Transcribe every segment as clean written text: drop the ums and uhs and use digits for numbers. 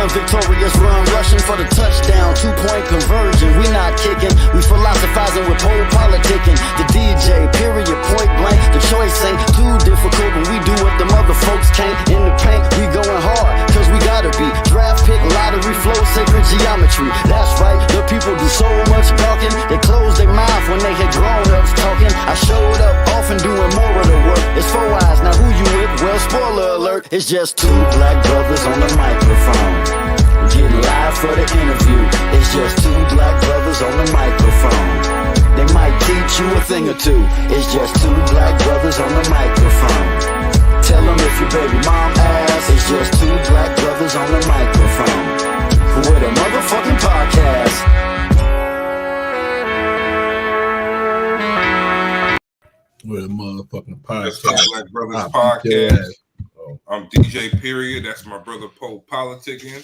Rams victorious run, rushing for the touchdown, 2-point conversion. We not kicking, we philosophizing with pole politicking. The DJ, period, point blank. The choice ain't too difficult when we do what the mother folks can't. In the paint, we going hard, cause we gotta be. Draft pick, lottery flow, sacred geometry. That's right, the people do so much talking. They close their mouth when they hear grown-ups talking. I showed up often doing more of the work. It's 4 eyes, now who you with? Well, spoiler alert, it's just 2 black brothers on the microphone. Getting live for the interview. It's just 2 black brothers on the microphone. They might teach you a thing or two. It's just 2 black brothers on the microphone. Tell them if your baby mom asks. It's just 2 black brothers on the microphone. With a motherfucking podcast. With a motherfucking podcast. That's Black Brothers Podcast. I'm DJ Period. That's my brother Poe Politicking.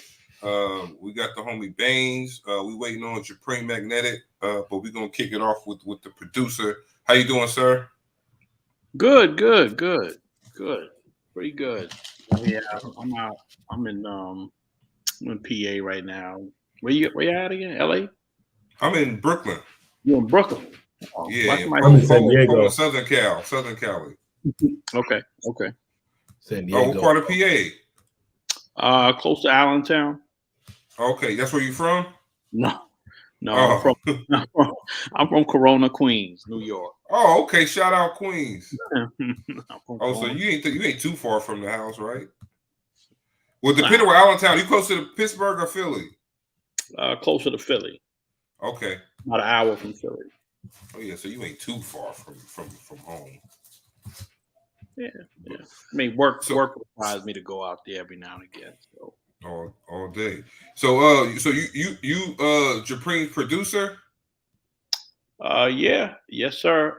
We got the homie Baines. We waiting on Japreme Magnetic, but we're gonna kick it off with the producer. How you doing, sir? Good. Pretty good. Yeah, I'm out. I'm in PA right now. Where you at again? LA? I'm in Brooklyn. You in Brooklyn? Oh, yeah, I'm in San Diego. Southern Cali. Okay. San Diego. What part of PA? Close to Allentown. Okay, that's where you from? No. Oh. I'm from Corona, Queens, New York. Oh, okay. Shout out Queens. So you ain't too far from the house, right? Well, depending on Allentown, you close to Pittsburgh or Philly? Closer to Philly. Okay. About an hour from Philly. Oh yeah, so you ain't too far from home. Yeah. I mean, work requires me to go out there every now and again. So all day. So you Japreme's producer? Yes, sir.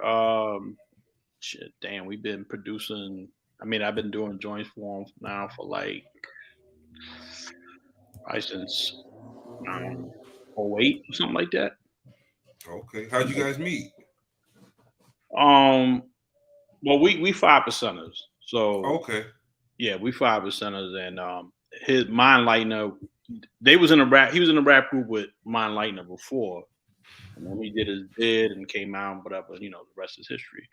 Shit, damn, we've been producing. I mean, I've been doing joints for him now for like since 08 or something like that. Okay. How'd you guys meet? Well, we 5%ers. So okay. Yeah, we 5%ers, and his Mind Lightner, he was in a rap group with Mind Lightner before. And then he did his bid and came out and whatever, the rest is history.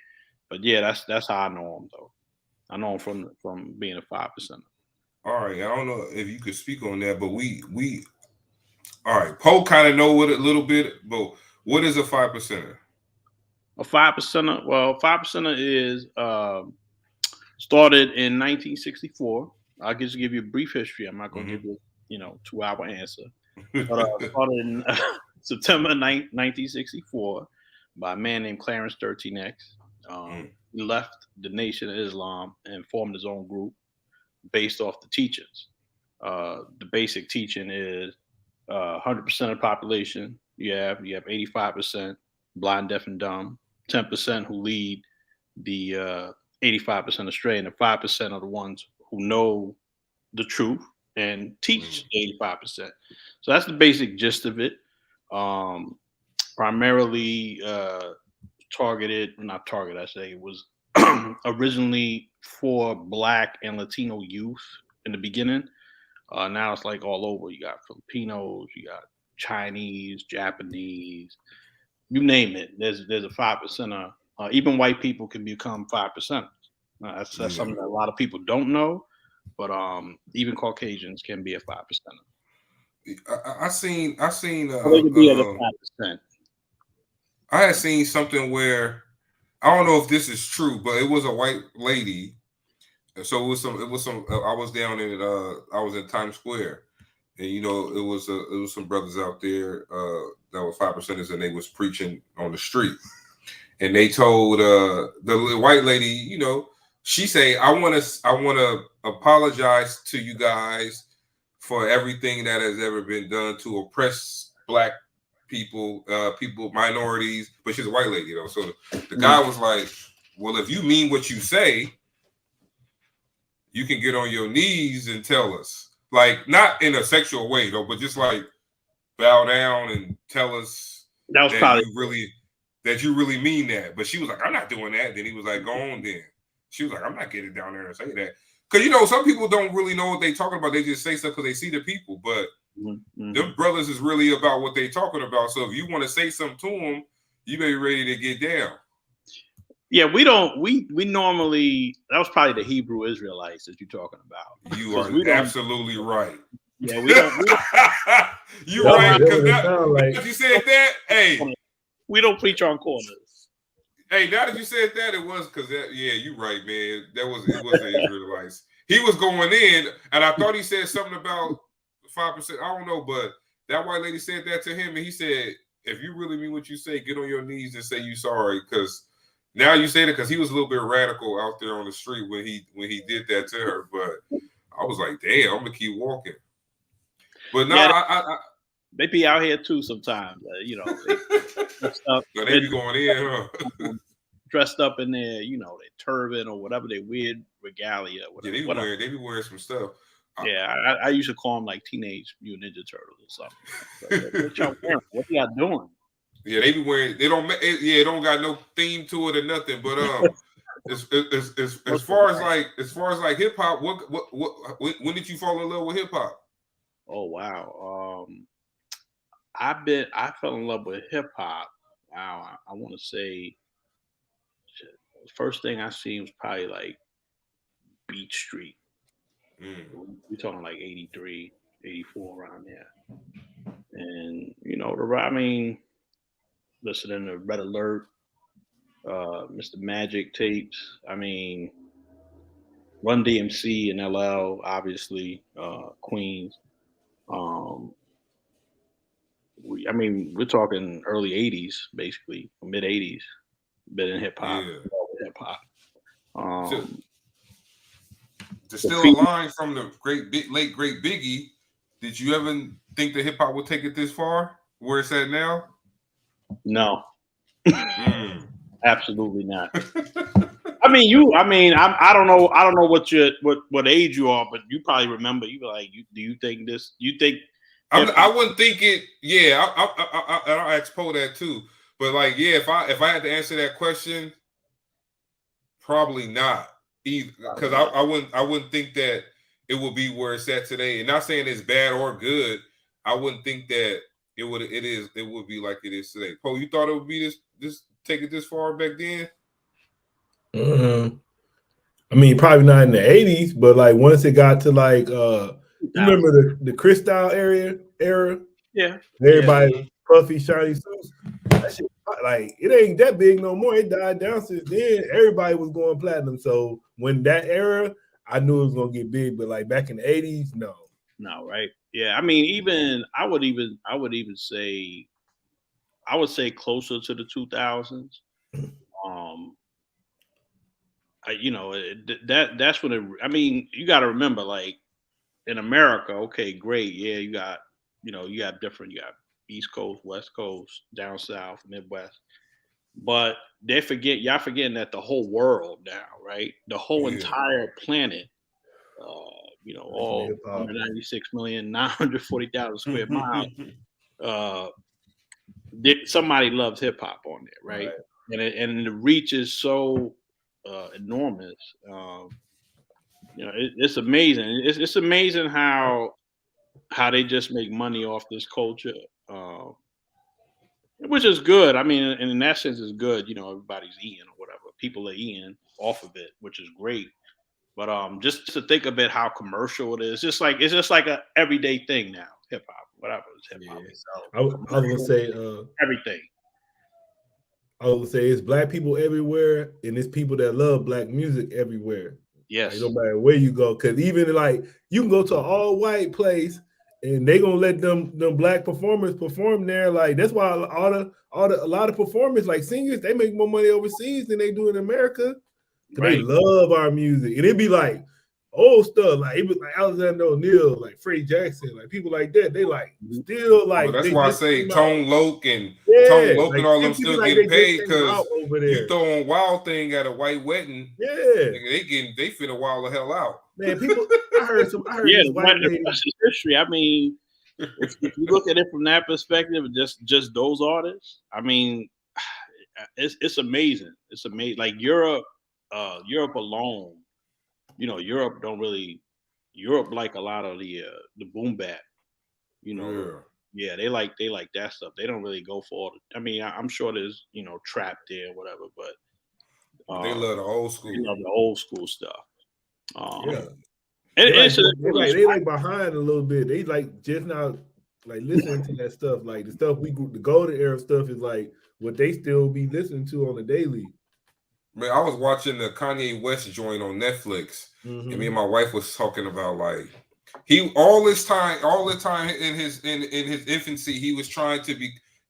But yeah, that's how I know him though. I know him from being a 5%er. All right. I don't know if you could speak on that, but we all right, Poe kind of know what a little bit, but what is a 5%er? A 5%er, well, 5%er is started in 1964. I'll just give you a brief history. I'm not going to give you, 2-hour answer. But started in September 1964 by a man named Clarence 13X. He left the Nation of Islam and formed his own group based off the teachings. The basic teaching is 100% of the population. You have 85% blind, deaf, and dumb. 10% who lead the 85% astray, and the 5% are the ones who know the truth and teach 85%. So that's the basic gist of it. Primarily it was originally for Black and Latino youth in the beginning. Now it's like all over. You got Filipinos, you got Chinese, Japanese, you name it. There's a 5%er. Even white people can become 5%ers. That's something that a lot of people don't know, but even Caucasians can be a 5%er. I seen. They can be at a 5%. I had seen something where I don't know if this is true, but it was a white lady. So it was some. I was down in. I was in Times Square, and it was some brothers out there that were 5%ers, and they was preaching on the street, and they told the white lady, she say, I want to apologize to you guys for everything that has ever been done to oppress Black people, minorities, but she's a white lady though. So the guy was like, well, if you mean what you say, you can get on your knees and tell us, like, not in a sexual way though, but just like bow down and tell us that you really mean that. But she was like, I'm not doing that. Then he was like, go on then. She was like, I'm not getting down there and say that. Because some people don't really know what they talking about. They just say stuff because they see the people. But them brothers is really about what they talking about. So if you want to say something to them, you may be ready to get down. Yeah, we don't. We normally, that was probably the Hebrew Israelites that you're talking about. You are absolutely right. Yeah, we don't. You're right. Because you said that, hey, we don't preach on corners. Hey, now that you said that, it was because you're right, man. It was the Israelites. He was going in, and I thought he said something about 5%. I don't know, but that white lady said that to him, and he said, "If you really mean what you say, get on your knees and say you sorry." Because now you say that because he was a little bit radical out there on the street when he did that to her. But I was like, "Damn, I'm gonna keep walking." But no, I they be out here too sometimes. They be going in, huh? Dressed up in their, their turban or whatever, their weird regalia. Whatever, they be wearing some stuff. Yeah, I used to call them like Teenage Mutant Ninja Turtles or something. What y'all wearing? What y'all doing? Yeah, they be wearing. They don't. Yeah, don't got no theme to it or nothing. But as far as like hip hop, when did you fall in love with hip hop? Oh wow. I fell in love with hip hop. Wow, I want to say the first thing I seen was probably like Beat Street. We're talking like 83, 84 around there. And listening to Red Alert, Mr. Magic tapes. Run DMC and LL, obviously, Queens. We're talking early 80s, basically, mid 80s, been in hip hop. Yeah. Hip hop. There's still a line from the late great Biggie. Did you ever think that hip hop would take it this far, where it's at now? No, absolutely not. I don't know what age you are, but you probably remember. You were like, do you think this? You think? I wouldn't think it. Yeah, I ask Poe that too. But if I had to answer that question, probably not either. Because I wouldn't think that it would be where it's at today. And not saying it's bad or good. I wouldn't think that it would be like it is today. Poe, you thought it would be this take it this far back then? Probably not in the 80s, but like once it got to like you remember the Cristal era? Yeah. Everybody puffy, shiny suits. That shit, like, it ain't that big no more. It died down since then. Everybody was going platinum. So when that era, I knew it was gonna get big, but like back in the 80s, no. No, right? Yeah. I would say closer to the 2000s. That's when it. You got to remember, like in America, okay, great, yeah, you got different, you got East Coast, West Coast, down South, Midwest, but y'all forgetting that the whole world now, right? The whole entire planet, all 196,940,000 square miles. Somebody loves hip hop on there, right? And the reach is so enormous. It's amazing. It's amazing how they just make money off this culture, which is good. And in that sense, it's good. Everybody's eating or whatever. People are eating off of it, which is great. But just to think of it, how commercial it is, it's just like a everyday thing now. Hip hop, whatever is hip hop. I was gonna say everything. I would say it's black people everywhere, and it's people that love black music everywhere. Yes, like, no matter where you go, because even like you can go to an all-white place, and they gonna let them black performers perform there. Like that's why a lot of performers, like singers, they make more money overseas than they do in America. Right. They love our music, and it'd be like old stuff, like it was like Alexander O'Neal, like Freddie Jackson, like people like that. They like still like. Well, that's why I say Tone Loc and all them still getting paid because you throwing Wild Thing at a white wedding. Yeah, they finna wild the hell out. Man, people. I heard that's history. If you look at it from that perspective, just those artists, it's amazing. It's amazing. Like Europe alone, Europe don't really. Europe like a lot of the boom bap. Yeah, they like that stuff. They don't really go for all I mean, I'm sure there's trap there or whatever, but They love the old they school. love the old school stuff. Yeah. And They like behind a little bit. They like just now like listening to that stuff. Like the stuff the golden era stuff is like what they still be listening to on the daily. Man, I was watching the Kanye West joint on Netflix, and me and my wife was talking about like he all the time in his infancy, he was trying to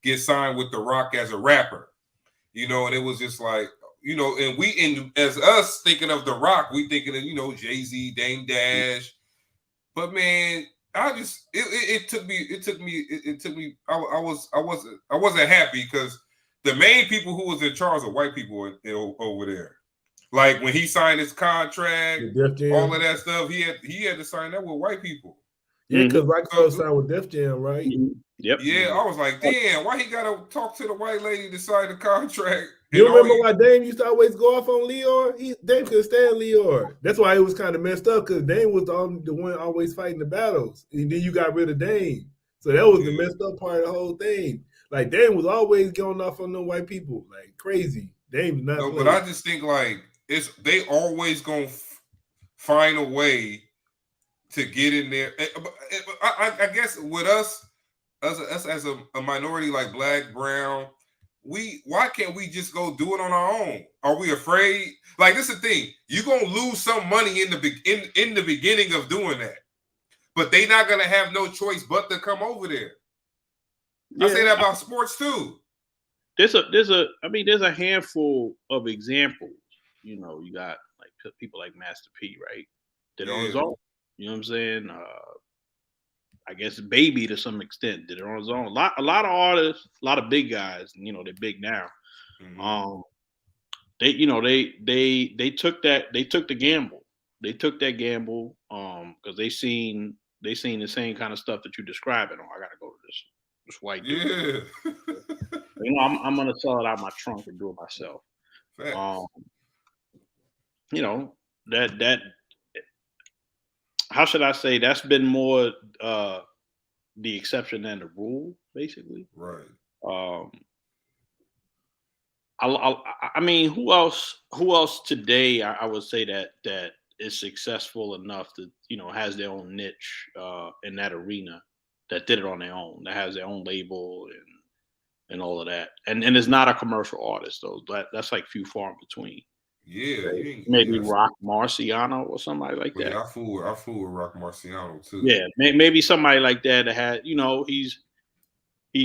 get signed with The Rock as a rapper, and it was just like, and as us thinking of The Rock, we thinking of Jay-Z, Dame Dash, but man, it took me. I wasn't happy because the main people who was in charge are white people over there. Like when he signed his contract, all of that stuff, he had to sign that with white people. Yeah, because Rockefeller signed with Def Jam, right? Yep. Yeah, I was like, damn, why he gotta talk to the white lady to sign the contract? You remember why Dame used to always go off on Leor? Dame couldn't stand Leor. That's why it was kind of messed up because Dame was the one always fighting the battles, and then you got rid of Dame. So that was the messed up part of the whole thing. Like Dame was always going off on the white people, like crazy. Dame did not. No, but I just think like they always gonna find a way to get in there. I guess with us as a minority like black, brown, why can't we just go do it on our own? Are we afraid? Like this is the thing. You're gonna lose some money in the beginning of doing that. But they not gonna have no choice but to come over there. Yeah. I say that about sports too. There's a handful of examples. You got like people like Master P, right? Did it on his own. You know what I'm saying? I guess Baby to some extent did it on his own. A lot of artists, a lot of big guys. They're big now. Mm-hmm. They took the gamble. They took that gamble because they seen the same kind of stuff that you're describing. Oh, I gotta go to this white dude. Yeah. I'm gonna sell it out my trunk and do it myself. That how should I say? That's been more the exception than the rule, basically. Right. I mean, who else today? I would say that is successful enough to has their own niche in that arena, that did it on their own, that has their own label and all of that, and it's not a commercial artist though. That's like few far in between. Yeah, maybe Rock Marciano or somebody like that. Yeah, I fool with Rock Marciano too. Yeah, maybe somebody like that had he's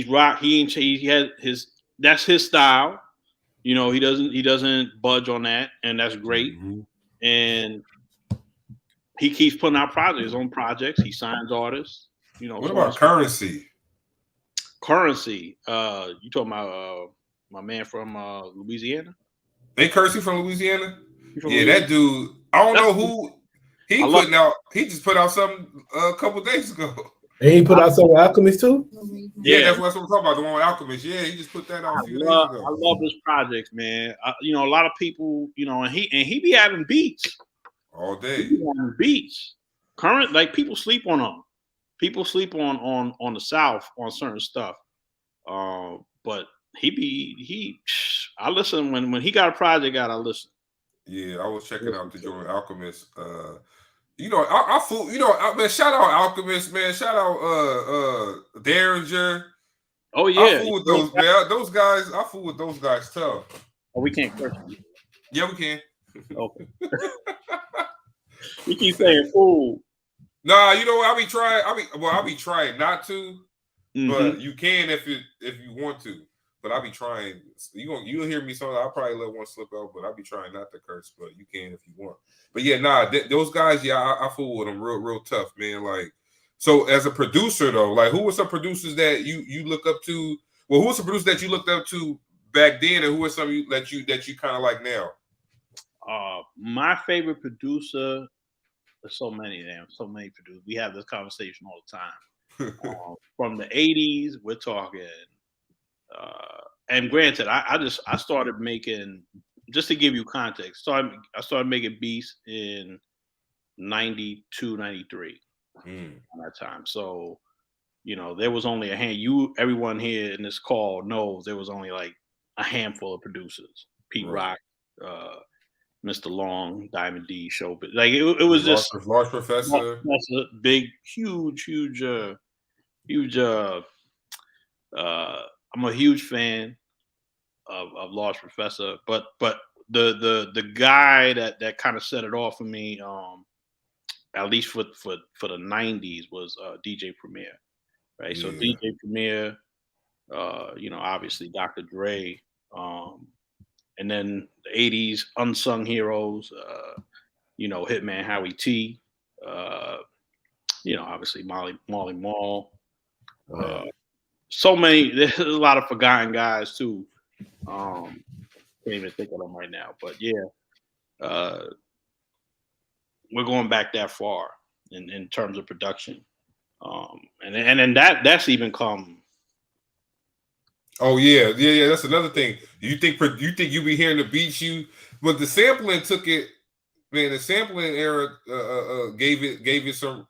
rock. He has his, that's his style. He doesn't budge on that, and that's great. Mm-hmm. And he keeps putting out his own projects. He signs artists. What about Currency? Currency. You talking about my man from Louisiana? Ain't Currency from Louisiana? That dude. I don't know who he putting out. He just put out something a couple days ago. And he put out some with Alchemist too? Yeah, that's what I'm talking about. The one with Alchemist. Yeah, he just put that out a few days ago. I love his projects, man. A lot of people, and he be having beats all day. He be having beats. Like people sleep on him. People sleep on the South on certain stuff. But I listen when he got a project out. I listen. Yeah, I was checking out the joint Alchemist. I fool. Man, shout out Alchemist, man. Shout out Derringer. Oh yeah, I fool with those man. Those guys. I fool with those guys tough. Oh, we can't curse. Yeah, we can. Okay. You keep saying fool. Nah, I be trying not to, but you can if you want to. But I be trying. You'll hear me something. I'll probably let one slip out, but I be trying not to curse. But you can if you want. But yeah, those guys. Yeah, I fool with them real tough, man. Like, so as a producer though, like, who were some producers that you look up to? Well, who was the producer that you looked up to back then, and who are some that you kind of like now? My favorite producer. There's so many producers. We have this conversation all the time. From the 80s, we're talking. And granted, I started making, just to give you context, I started making beats in 92, 93 Mm. on that time. So, there was only a everyone here in this call knows there was only like a handful of producers. Pete Right. Rock, Mr. Long, Diamond D, Showbiz. Like it was just Large Professor. that's a big, huge, huge. I'm a huge fan of Large Professor, but the guy that kind of set it off for me, at least for the '90s, was DJ Premier, right? So Yeah. DJ Premier, obviously Dr. Dre, and then the '80s unsung heroes, Hitman Howie T, obviously Molly Mall. So many. There's a lot of forgotten guys too. Can't even think of them right now, but yeah, we're going back that far in terms of production, and then that's even come. Oh yeah. That's another thing. You think you be hearing the beats but the sampling took it. Man, the sampling era gave it some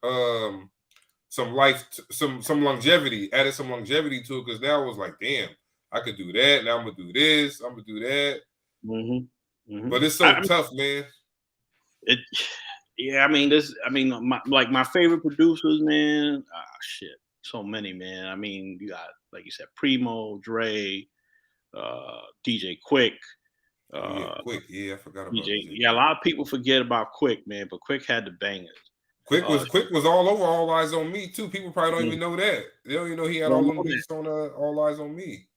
life, some longevity, added some longevity to it because now it was like, damn, I could do that. Now I'm gonna do this. I'm gonna do that. Mm-hmm. Mm-hmm. But it's so tough, man. My favorite producers, man. Shit, so many, man. I mean, you got, like you said, Primo, Dre, DJ Quick. Quick. Yeah, I forgot about DJ. DJ. Yeah, a lot of people forget about Quick, man, but Quick had the bangers. Quick was all over All Eyes on Me too. People probably don't even know that. They don't even know he had all them beats on All Eyes on Me.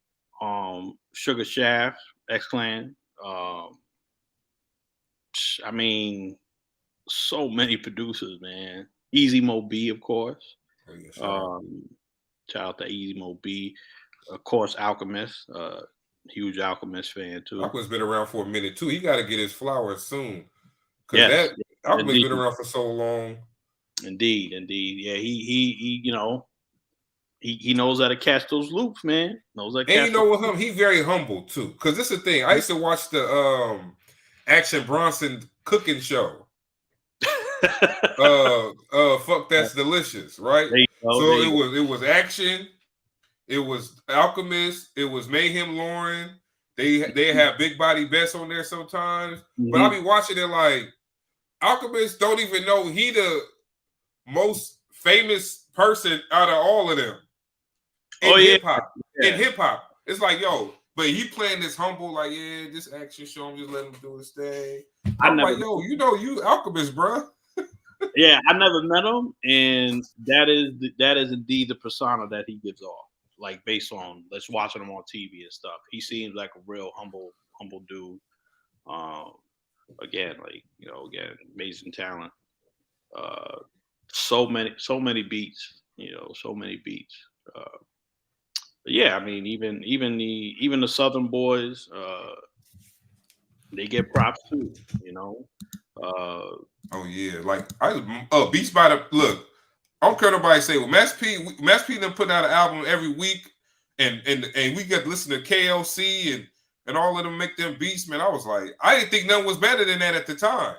Sugar Shaft, X Clan. I mean, so many producers, man. Easy Mo B, of course. Oh, yeah, sure. Shout out to Easy Mo B. Of course, Alchemist. Huge Alchemist fan too. Alchemist's been around for a minute too. He got to get his flowers soon. Because Alchemist's been around for so long. Indeed. Yeah, he he knows how to catch those loops, man. And you know with him, he's very humble too. Because this is the thing. I used to watch the Action Bronson cooking show. Fuck That's Delicious, right? So it was Action, it was Alchemist, it was Mayhem Lauren. They have Big Body Bess on there sometimes. Mm-hmm. But I'll be watching it like Alchemist don't even know he the most famous person out of all of them. In hip hop. Yeah. In hip hop. It's like, yo, but he playing this humble, like, yeah, this Action show, I'm just letting him do his thing. I'm like, yo, you Alchemist, bro. Yeah, I never met him, and that is indeed the persona that he gives off. Like based on let's watching him on TV and stuff. He seems like a real humble dude. Again, amazing talent. So many beats, so many beats. Yeah, I mean, even the Southern boys, they get props too, oh yeah, like Beats by the look. I don't care what nobody say. Well, Mass P them putting out an album every week, and we get to listen to KLC and all of them make them beats. Man, I was like, I didn't think nothing was better than that at the time.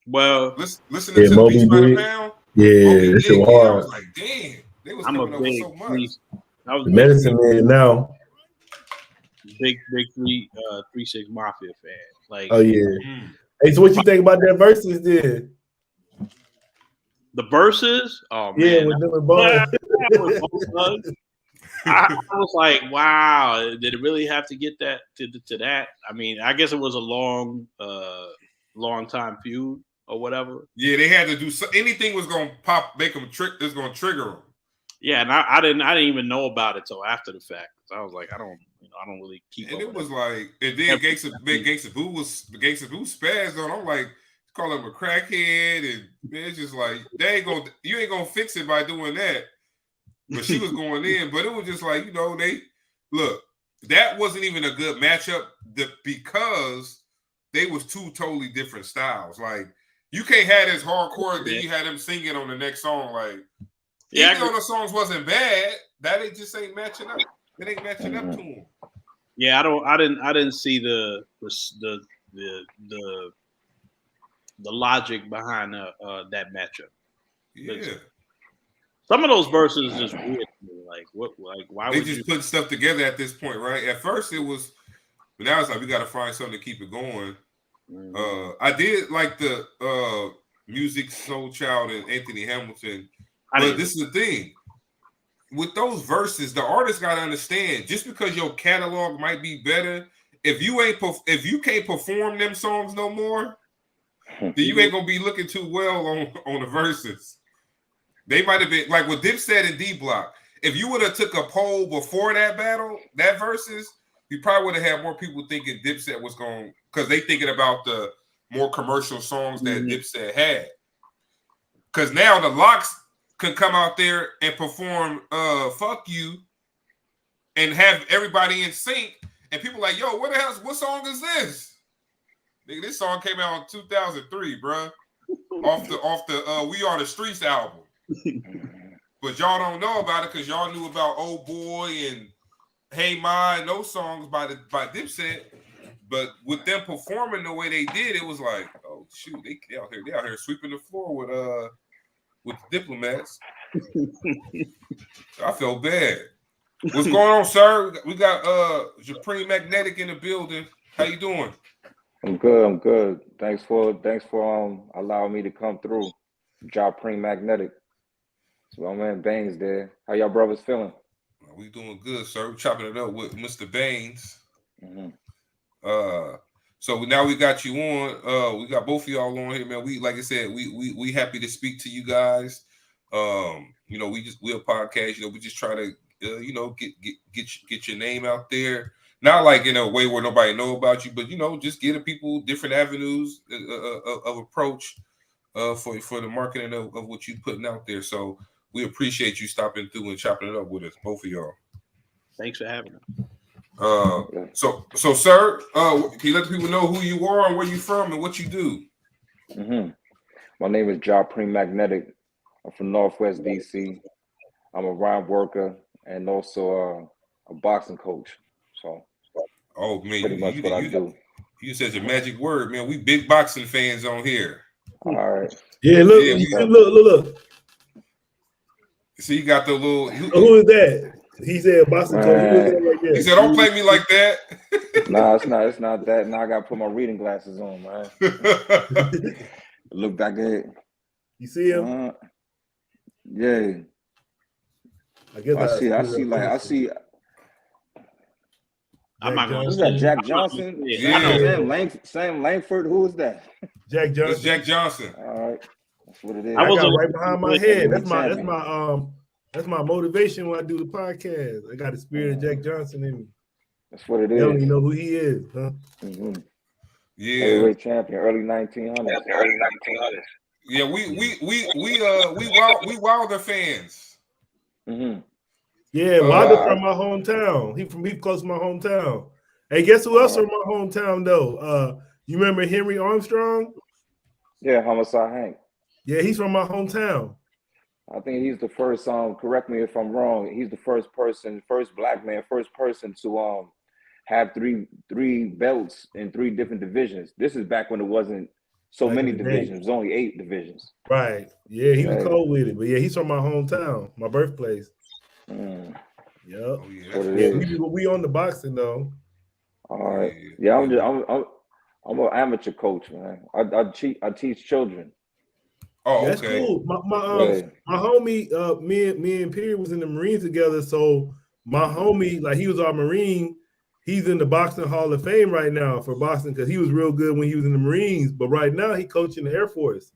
Well, listening to Beats by the Pound, it's so hard. I was like, damn, they was coming up with so much. The Medicine Man now. Big 3-6 Mafia fan. Like, oh yeah. Hey, so what you think about that Verzuz then? The Verzuz? Oh man, yeah, with them and Baines. I was like, wow, did it really have to get that to that? I mean, I guess it was a long time feud or whatever. Yeah, they had to do anything was gonna pop, make them it's gonna trigger them. Yeah, and I didn't even know about it till after the fact. I was like, I don't really keep. And it was like, and then Gangsta Boo spazzed on. I'm like, call him a crackhead, and man, it's just like you ain't gonna fix it by doing that. But she was going in, but it was just like, that wasn't even a good matchup because they was two totally different styles. Like you can't have this hardcore, then you had them singing on the next song. Like even though the songs wasn't bad, that just ain't matching up. It ain't matching up to them. Yeah, I didn't see the the logic behind that matchup. Yeah. Some of those verses just weird to me. Like what? Like why They would just you put stuff together at this point, right? At first it was, but now it's like we got to find something to keep it going. I did like the Music Soul Child and Anthony Hamilton, but this is the thing with those verses, the artist got to understand just because your catalog might be better, if you can't perform them songs no more, then you ain't gonna be looking too well on the verses. They might have been like what Dipset and D Block. If you would have took a poll before that battle, that versus, you probably would have had more people thinking Dipset was going, because they thinking about the more commercial songs that Dipset had. Because now the Locks can come out there and perform "Fuck You" and have everybody in sync, and people like, yo, what song is this? Nigga, this song came out in 2003, bruh. Off the We Are the Streets album. But y'all don't know about it because y'all knew about Old Boy and Hey Ma and those songs by Dipset. But with them performing the way they did, it was like, oh shoot, they out here sweeping the floor with the Diplomats. I felt bad. What's going on, sir? We got Japreme Magnetic in the building. How you doing? I'm good. Thanks for allowing me to come through. Japreme Magnetic. So my man Baines there. How y'all brothers feeling? We doing good, sir. We're chopping it up with Mr. Baines. So now we got you on. We got both of y'all on here, man. We, like I said, we happy to speak to you guys. You know, we're a podcast. You know, we just try to you know, get your name out there. Not like in a way where nobody know about you, but you know, just giving people different avenues of approach for the marketing of what you putting out there. So we appreciate you stopping through and chopping it up with us, both of y'all. Thanks for having us. So sir, can you let the people know who you are and where you from and what you do? My name is Japreme Magnetic. I'm from Northwest DC. I'm a rhyme worker and also a boxing coach. So, oh man, pretty much what I do. You said your magic word, man. We big boxing fans on here. All right. Yeah, look. See, you got the little. Who is that? He said boxing coach. He said, "Don't play me like that." Nah, it's not that. Now I gotta put my reading glasses on, man. Look back ahead. You see him? Yeah. I see. I'm not going to. Who's that? Jack Johnson? Yeah. Sam Langford. Who is that? Jack Johnson. That's Jack Johnson. All right. That's what it is. I got right behind my head. That's my motivation when I do the podcast. I got the spirit of Jack Johnson in me. That's what it is. You don't even know who he is, huh? Yeah. Heavyweight champion, early 1900s. Yeah, we Wilder fans. Yeah, Wilder from my hometown. He close to my hometown. Hey, guess who else from my hometown though? You remember Henry Armstrong? Yeah, Homicide Hank. Yeah, he's from my hometown. I think he's the first. Correct me if I'm wrong. He's the first black man, first person to have three belts in 3 different divisions. This is back when it wasn't so many divisions. It was only 8 divisions. Right. Yeah, he was cold with it. But yeah, he's from my hometown, my birthplace. Yep. Oh, yeah, we on the boxing though. All right. Yeah, I'm an amateur coach, man. I teach children. Oh, that's okay. cool. My homie, me and Pierre was in the Marines together. So my homie, like he was our Marine. He's in the Boxing Hall of Fame right now for boxing because he was real good when he was in the Marines. But right now he coaching the Air Force.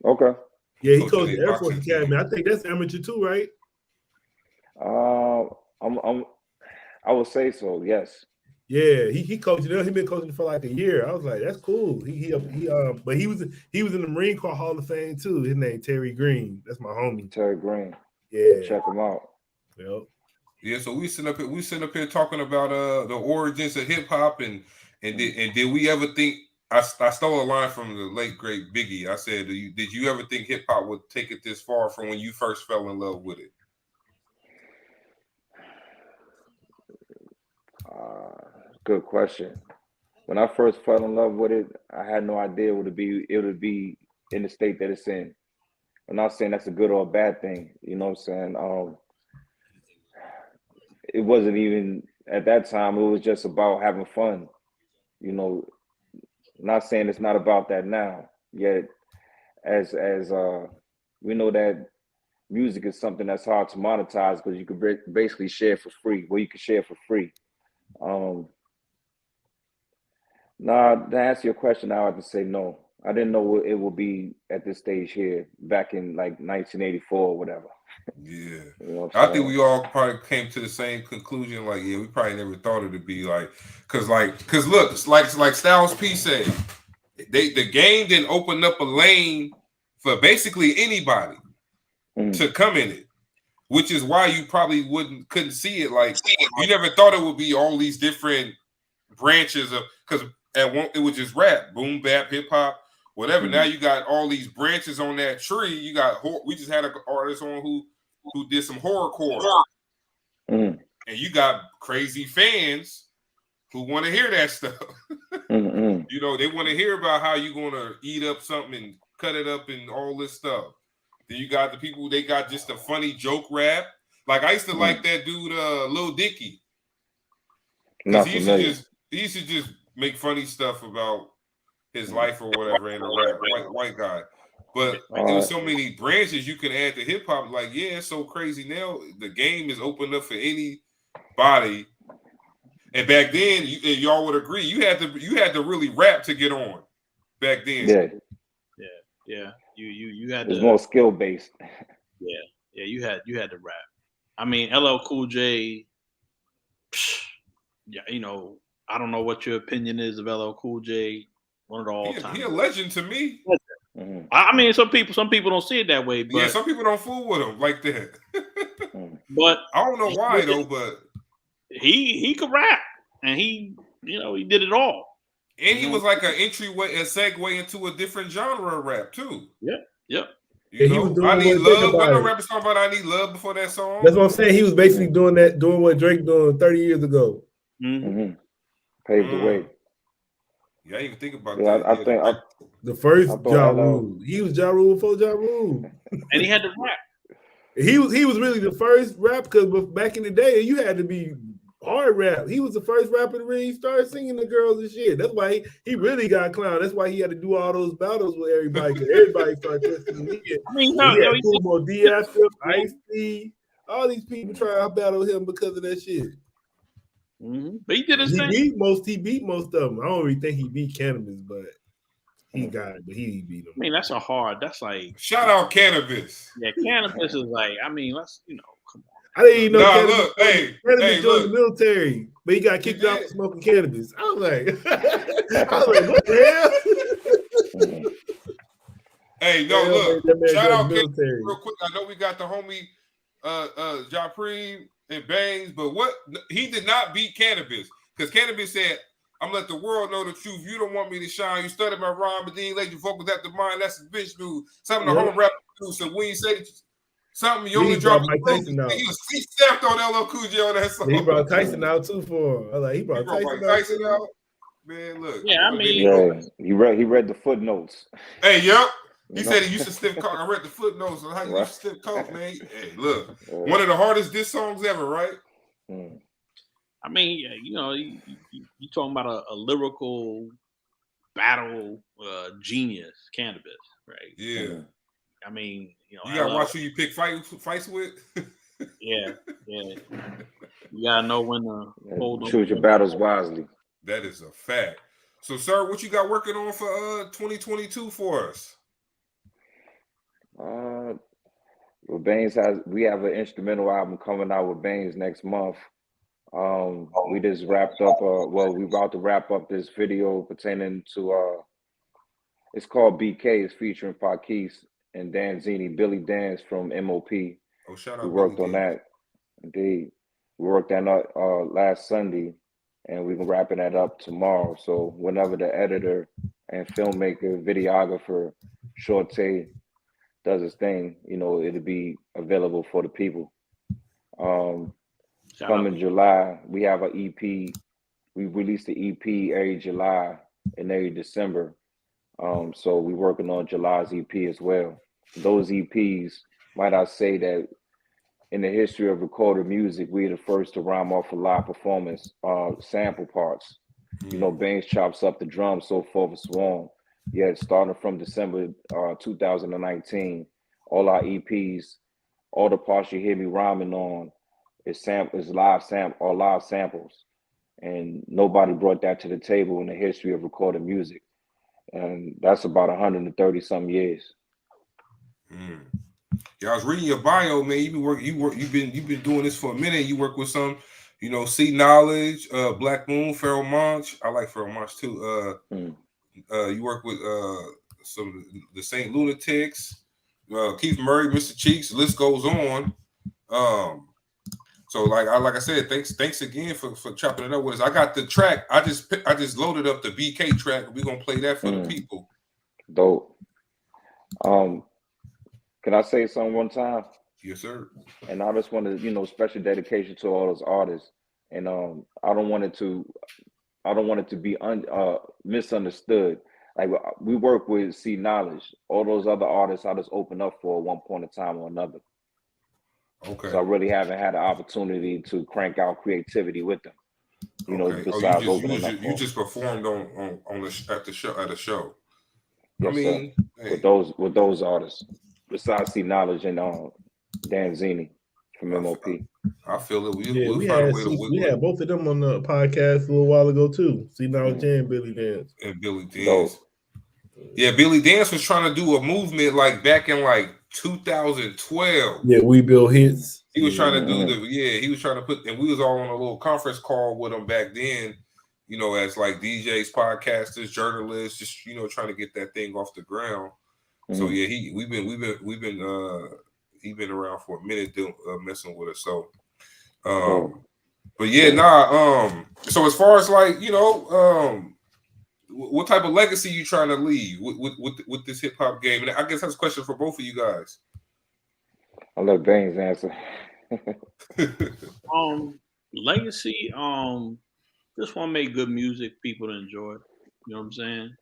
Okay. Yeah, he coached the Air Force Academy. I think that's amateur too, right? I would say so. Yes. Yeah, he coached. He been coaching for like a year. I was like, that's cool. But he was in the Marine Corps Hall of Fame too. His name Terry Green. That's my homie. Terry Green. Yeah, check him out. Yep. Yeah, so we sit up here talking about the origins of hip hop and did we ever think? I stole a line from the late great Biggie. I said, did you ever think hip hop would take it this far from when you first fell in love with it? Good question. when I first fell in love with it, I had no idea what it would be in the state that it's in. I'm not saying that's a good or a bad thing, you know what I'm saying? It wasn't even at that time, it was just about having fun. You know, not saying it's not about that now. Yet as we know that music is something that's hard to monetize because you could basically share for free. Well, you can share for free. Nah, to answer your question, I have to say no. I didn't know it would be at this stage here back in like 1984 or whatever. Yeah, you know I think we all probably came to the same conclusion. Like, yeah, we probably never thought it would be like, cause look, it's like Styles P said, the game didn't open up a lane for basically anybody to come in it, which is why you probably couldn't see it. Like, you never thought it would be all these different branches of, because at one it was just rap, boom bap, hip hop, whatever. Now you got all these branches on that tree. You got we just had an artist on who did some horrorcore, and you got crazy fans who want to hear that stuff. You know, they want to hear about how you going to eat up something and cut it up and all this stuff. Then you got the people, they got just a funny joke rap. Like, I used to like that dude, Lil Dicky. Because he used to just make funny stuff about his life or whatever in a rap, white guy. But there's so many branches you can add to hip hop. Like, yeah, it's so crazy now. The game is opened up for anybody. And back then, y'all would agree, you had to really rap to get on. Back then, yeah. You had. It's more skill based. Yeah. You had to rap. I mean, LL Cool J. Yeah, you know, I don't know what your opinion is of LL Cool J. One of the all time. He a legend to me. I mean, some people don't see it that way, but yeah, some people don't fool with him like that. But I don't know why though. But he could rap, and he did it all. And he was like a segue into a different genre of rap too. Yep. He was doing I need love. What the it. rapper song about I need love before that song? That's what I'm saying. He was basically doing what Drake doing 30 years ago. Paved the way. Yeah, I didn't even think about that. I think the first Ja Rule. He was Ja Rule before Ja Rule. And he had to rap. He was really the first rap, because back in the day you had to be hard rap. He was the first rapper to really start singing to girls and shit. That's why he really got clowned. That's why he had to do all those battles with everybody, because everybody started testing him. I mean, Kumo D.I., Ice-T, all these people trying to battle him because of that shit. But he did his thing. He beat most of them. I don't really think he beat Cannabis, but he got it. But he beat him. I mean, that's like shout out Cannabis. Yeah, Cannabis is like, I mean, come on. I didn't even know Cannabis. Look, Cannabis joined the military, but he got kicked out for smoking cannabis. I was like, what the hell? Hey, no, look, shout out Cannabis real quick. I know we got the homie Japreme and Baines, but he did not beat Cannabis, because Cannabis said, I'm let the world know the truth. You don't want me to shine. You studied my rhyme, but then you let your focus at the mind. That's a bitch dude. Something the home rap do. So when you say something, you only drop Mike Tyson out. He stepped on LL Cool J on that song. He brought Tyson out too for him. He brought Tyson out. Man, look. Yeah, I mean, he read the footnotes. Hey, yep. He said he used to stiff coke. I read the footnotes on how you used to stiff coke, man. Hey, look, one of the hardest diss songs ever, right? I mean, you talking about a lyrical battle genius, Cannabis, right? Yeah. I mean, you gotta watch who you pick fights with. Yeah. You gotta know when to hold on. Choose your battles wisely. That is a fact. So, sir, what you got working on for 2022 for us? Well, Baines we have an instrumental album coming out with Baines next month. We just wrapped up we're about to wrap up this video pertaining to it's called BK. It's featuring Parquise and Danzini, Billy Dance from MOP. Oh, shout out. We worked on that. Indeed. We worked that out last Sunday, and we're wrapping that up tomorrow. So whenever the editor and filmmaker, videographer, Shorty does his thing, it'll be available for the people. Coming July, we have an EP we release the EP every July and every December. So we're working on July's EP as well. Those EPs, might I say that in the history of recorded music, we're the first to rhyme off a live performance sample parts. You know, Baines chops up the drums, so forth and so on. Yet starting from December 2019, all our EPs, all the parts you hear me rhyming on is live samples. And nobody brought that to the table in the history of recorded music. And that's about 130 some years. Yeah, I was reading your bio, man. You've been doing this for a minute. You work with some, you know, C Knowledge, Black Moon, Pharoah Monch. I like Pharoah Monch too. You work with some the Saint Lunatics, Keith Murray, Mr. Cheeks. The list goes on. So like I said, thanks again for chopping it up with us. I got the track. I just loaded up the BK track. We're gonna play that for the people. Dope. Can I say something one time? Yes, sir. And I just want to, you know, special dedication to all those artists. And I don't want it to be misunderstood. Like we work with C Knowledge. All those other artists I just open up for at one point in time or another. Okay. So I really haven't had the opportunity to crank out creativity with them. You know, besides opening up. You just performed at a show. Yes, I mean, sir. With those artists, besides C Knowledge and Dan Zini from MOP. I feel it. We had both of them on the podcast a little while ago too. C Knowledge and Billy Dance. And Billy Dance. Yeah, Billy Dance was trying to do a movement like back in like 2012. Yeah, We Build Hits. He was trying to do he was trying to put, and we was all on a little conference call with him back then, you know, as like DJs, podcasters, journalists, just, you know, trying to get that thing off the ground. So yeah, we've been around for a minute doing messing with us. So but yeah, so as far as like, you know, what type of legacy you trying to leave with this hip hop game? And I guess that's a question for both of you guys. I'll let Baines answer. Legacy, just want to make good music, people to enjoy it. You know what I'm saying?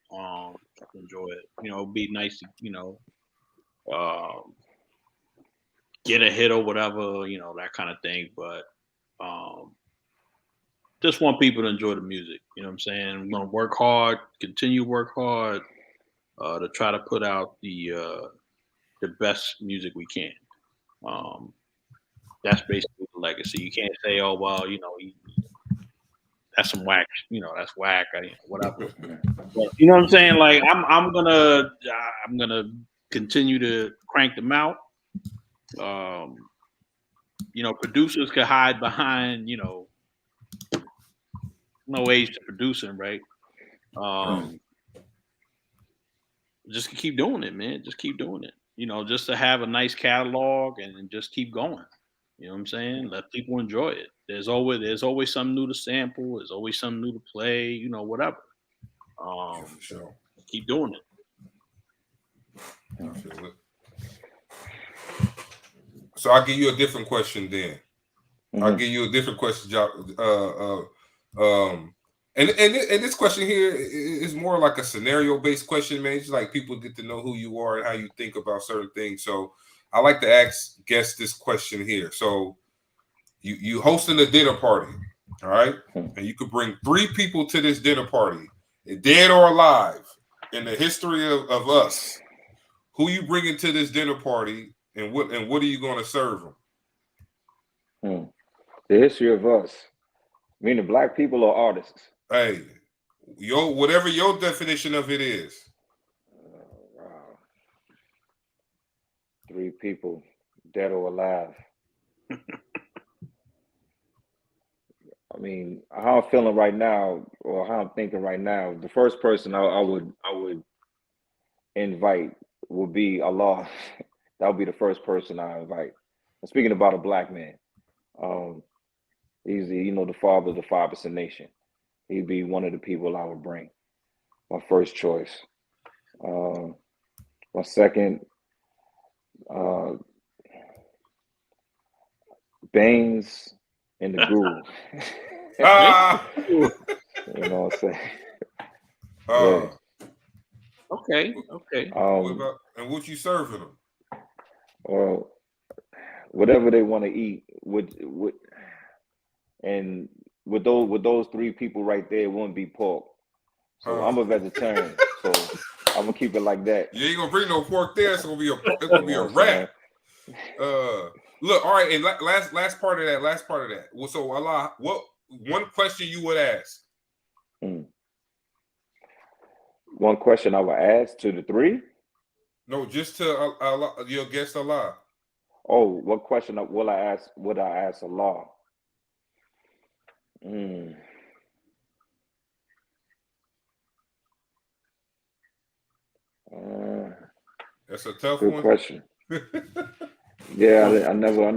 Enjoy it. You know, it'd be nice to, you know, get a hit or whatever, you know, that kind of thing. But just want people to enjoy the music. You know what I'm saying? We're gonna work hard, continue to work hard, to try to put out the best music we can. That's basically the legacy. You can't say, oh well, you know, that's some whack, you know, that's whack, whatever. But, you know what I'm saying? Like I'm gonna continue to crank them out. You know, producers could hide behind, you know, no age to producing, right? Just keep doing it, man. Just keep doing it. You know, just to have a nice catalog and just keep going. You know what I'm saying? Let people enjoy it. There's always something new to sample. There's always something new to play. You know, whatever. For sure. Keep doing it. I feel it. So I'll give you a different question then. I'll give you a different question, and this question here is more like a scenario-based question, man. It's like people get to know who you are and how you think about certain things. So I like to ask guests this question here. So you hosting a dinner party, all right? And you could bring 3 people to this dinner party, dead or alive, in the history of us. Who you bringing to this dinner party, and what are you going to serve them? The history of us, meaning black people or artists? Hey, whatever your definition of it is. Wow. 3 people, dead or alive. I mean, how I'm feeling right now, or how I'm thinking right now, the first person I would invite would be Allah. That would be the first person I invite. I'm speaking about a black man. He's the father of the 5% nation. He'd be one of the people I would bring. My first choice. My second, Baines and the Guru. You know what I'm saying? Okay. What about, and what you serving them? Well, whatever they want to eat, and with those three people right there, it wouldn't be pork. So I'm a vegetarian, so I'm gonna keep it like that. You ain't gonna bring no pork there. It's gonna be a wrap. Look, all right, and last part of that. Well, so Allah, what one question you would ask? One question I would ask to the three? No, just to Allah, your guest Allah. Oh, what question would I ask? Would I ask Allah? That's a tough good one. Question. Yeah, I never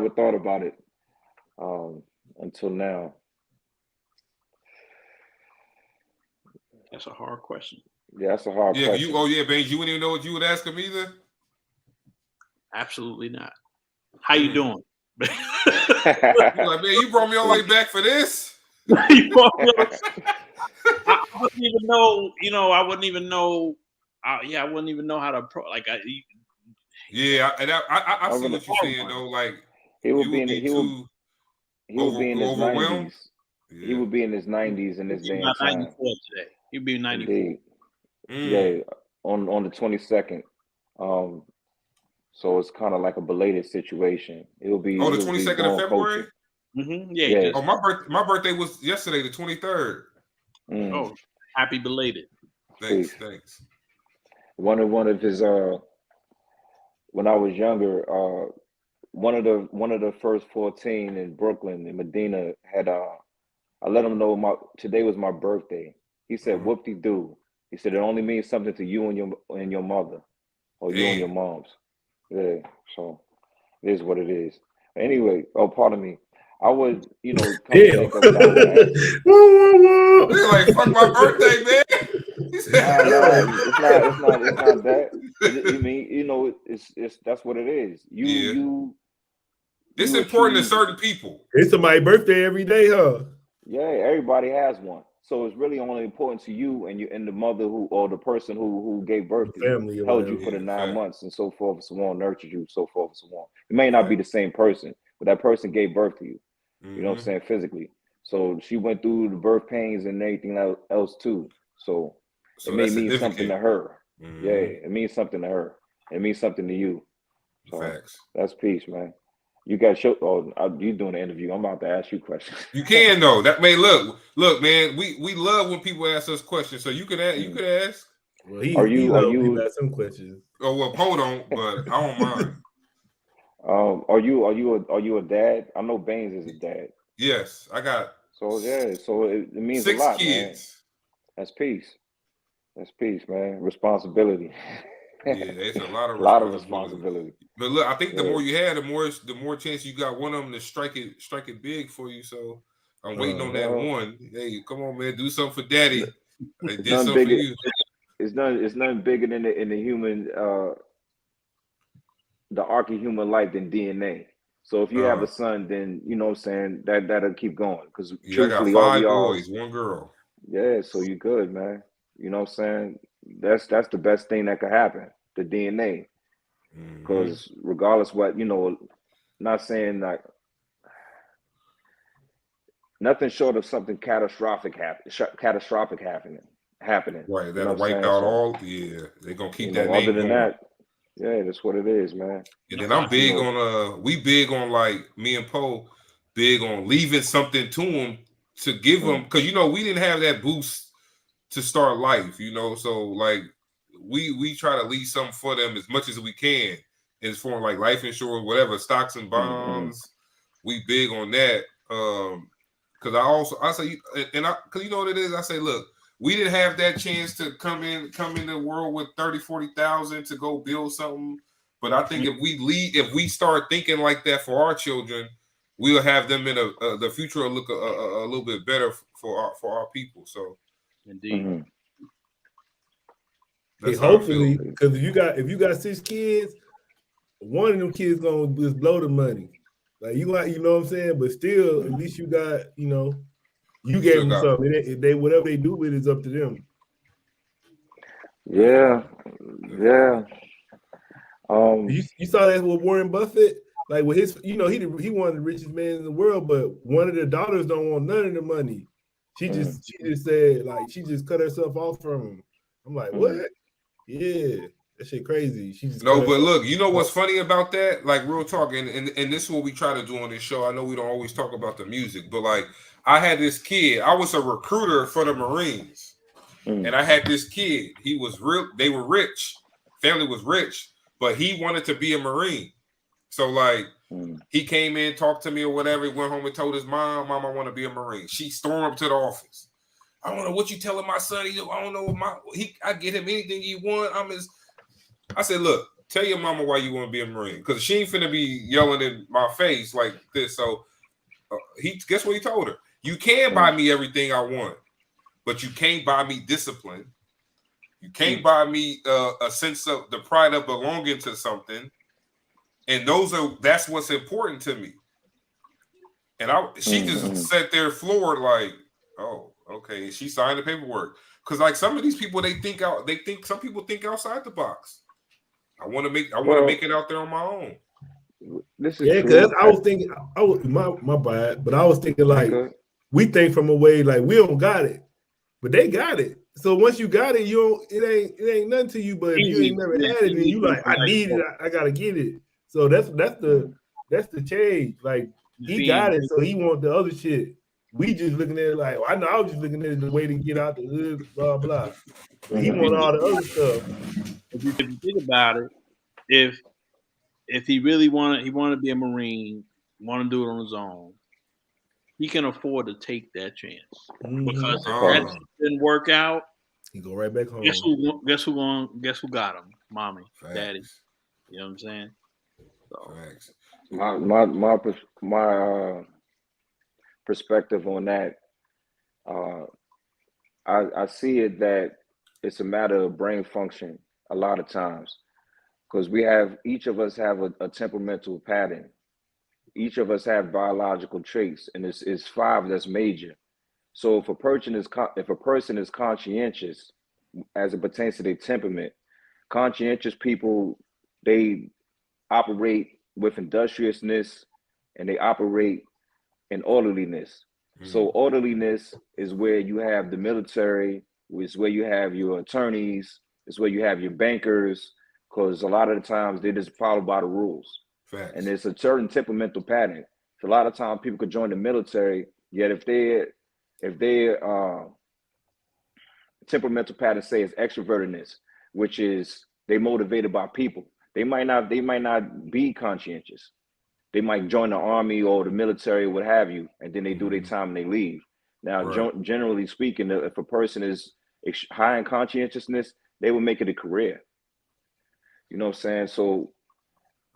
thought about it until now. That's a hard question. Yeah, that's a hard question. Baines, you wouldn't even know what you would ask him either? Absolutely not. How you doing? You're like, man, you brought me all the way back for this? I wouldn't even know, I wouldn't even know. I wouldn't even know how to like. I see what you're saying though. Like he would be in his 90s. Yeah. He would be in his 90s in this day and time. 94 today. He'd be 94. Indeed. Yeah, on the 22nd. So it's kind of like a belated situation. It'll be the 22nd of February. Yeah. Oh, my birthday was yesterday, the 23rd. Oh, happy belated. Thanks. One of his when I was younger, one of the first 14 in Brooklyn in Medina had I let him know today was my birthday. He said, "Whoop-de-doo." He said it only means something to you and your mother, or you and your moms. Yeah, so it is what it is. Anyway, pardon me. I would, come to think of what I would ask. They're like, fuck my birthday, man. It's not that. It's that's what it is. It's important to certain people. It's somebody's birthday every day, huh? Yeah, everybody has one. So it's really only important to you and the mother or the person who gave birth to you, held you for the 9 months and so forth and so on, nurtured you, so forth and so on. It may not be the same person, but that person gave birth to you. You know what I'm saying, physically. So she went through the birth pains and everything else too. So it may mean something to her. Yeah, it means something to her. It means something to you. So Facts. That's peace, man. You got show. Oh, you doing the interview? I'm about to ask you questions. You can though. That may look, man. We love when people ask us questions. So you can ask. You could ask. Well, are you ask some questions? Oh well, hold on, but I don't mind. Are you a dad? I know Baines is a dad. Yes, I got. So it means 6 a lot, kids. Man. That's peace. That's peace, man. Responsibility. Yeah, it's a lot of responsibility. But look, I think the more you have, the more chance you got one of them to strike it big for you. So I'm waiting on that one. Hey, come on, man, do something for daddy. They did something for you. It's nothing bigger than in the human the arc of human life than DNA. So if you have a son, then you know what I'm saying, that'll keep going. Because I got 5 boys, 1 girl. Yeah, so you good, man. You know what I'm saying? That's the best thing that could happen, the DNA. Because regardless what, not saying like nothing short of something catastrophic happening. Right, that'll wipe out all. Yeah, they're gonna keep that name other than going. that. Yeah, that's what it is, man. And then I'm big on we big on, like, me and Poe big on leaving something to them to give them, because we didn't have that boost to start life, so like we try to leave something for them as much as we can in form like life insurance, whatever, stocks and bonds. We big on that. Because I say, because you know what it is, I say, look, we didn't have that chance to come in the world with 30,000-40,000 to go build something. But I think if we start thinking like that for our children, we'll have them in the future will look a little bit better for our people. So indeed. Hey, hopefully, because if you got 6 kids, one of them kids gonna just blow the money. Like you know what I'm saying? But still, at least you got, You gave them something. They whatever they do with it is up to them. Yeah. You saw that with Warren Buffett, like with his, he one of the richest men in the world, but one of the daughters don't want none of the money. She just said, like, she just cut herself off from him. I'm like, what? Yeah, that shit crazy. She just but look, you know what's funny about that? Like, real talk, and this is what we try to do on this show. I know we don't always talk about the music, but like, I had this kid. I was a recruiter for the Marines, and I had this kid. He was real. They were rich. Family was rich, but he wanted to be a Marine. So like, he came in, talked to me or whatever. He went home and told his mom, "Mom, I want to be a Marine." She stormed to the office. I don't know what you telling my son. I don't know I get him anything he want. I said, look, tell your mama why you want to be a Marine, because she ain't finna be yelling in my face like this. So guess what he told her? You can buy me everything I want, but you can't buy me discipline. You can't buy me a sense of the pride of belonging to something. And that's what's important to me. And she just sat there floored like, oh, okay. She signed the paperwork. Because like some of these people, some people think outside the box. I want to make it out there on my own. This is because I was thinking, my bad, but I was thinking like, we think from a way like we don't got it, but they got it. So once you got it, it ain't nothing to you. But if you ain't never had it, then you like, I need it, I gotta get it. So that's the change. Like he got it, so he want the other shit. We just looking at it like, I know I was just looking at it the way to get out the hood, blah blah. But he want all the other stuff. If you think about it, if he really wanted to be a Marine, want to do it on his own, he can afford to take that chance. Because if that didn't work out, he go right back home. Guess who got him? Mommy, daddy. You know what I'm saying? So, my perspective on that, I see it that it's a matter of brain function a lot of times, because each of us have a temperamental pattern. Each of us have biological traits, and it's 5 that's major. So if a person is conscientious as it pertains to their temperament, conscientious people, they operate with industriousness and they operate in orderliness. So orderliness is where you have the military, is where you have your attorneys, is where you have your bankers, because a lot of the times they just follow by the rules. Facts. And it's a certain temperamental pattern. So a lot of times people could join the military, yet if their temperamental pattern say is extrovertedness, which is they motivated by people, they might not be conscientious. They might join the army or the military, what have you, and then they do their time and they leave. Now, generally speaking, if a person is high in conscientiousness, they will make it a career. You know what I'm saying? So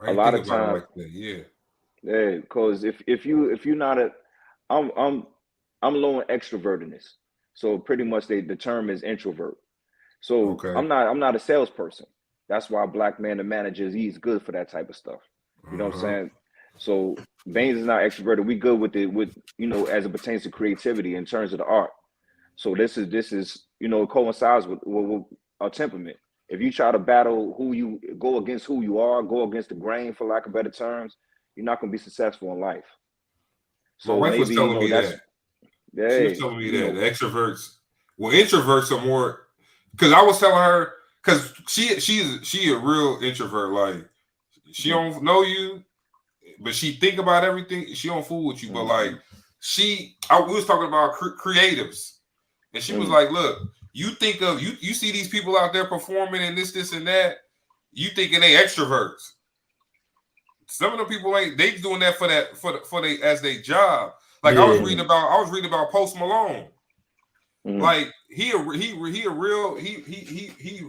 a lot of times, because if you're not I'm low in extrovertedness, so pretty much the term is introvert. So I'm not a salesperson. That's why Black Man, the manager, he's good for that type of stuff. You know what I'm saying? So Baines is not extroverted. We good with as it pertains to creativity in terms of the art. So this is it coincides with our temperament. If you try to battle go against who you are, go against the grain, for lack of better terms, you're not going to be successful in life. So my wife was telling me that. She was telling me that the extroverts, introverts are more. Because I was telling her, because she a real introvert. Like she don't know you, but she think about everything. She don't fool with you, but like we was talking about creatives, and she was like, "Look, you think of you see these people out there performing and this and that. You thinking they extroverts. Some of the people ain't. They doing that for they as their job. Like I was reading about Post Malone. Like he a real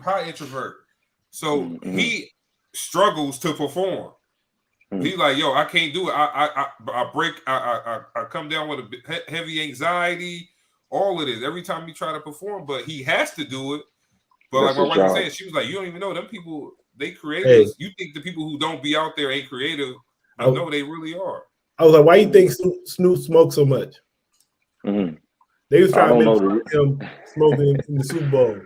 high introvert. So he struggles to perform. He's like, yo, I can't do it. I come down with a heavy anxiety. All of this every time he try to perform, but he has to do it. But like my wife was saying, she was like, you don't even know them people. They creators. You think the people who don't be out there ain't creative? No, they really are. I was like, why you think Snoop smokes so much? They was I trying to don't make know him smoking in the Super Bowl.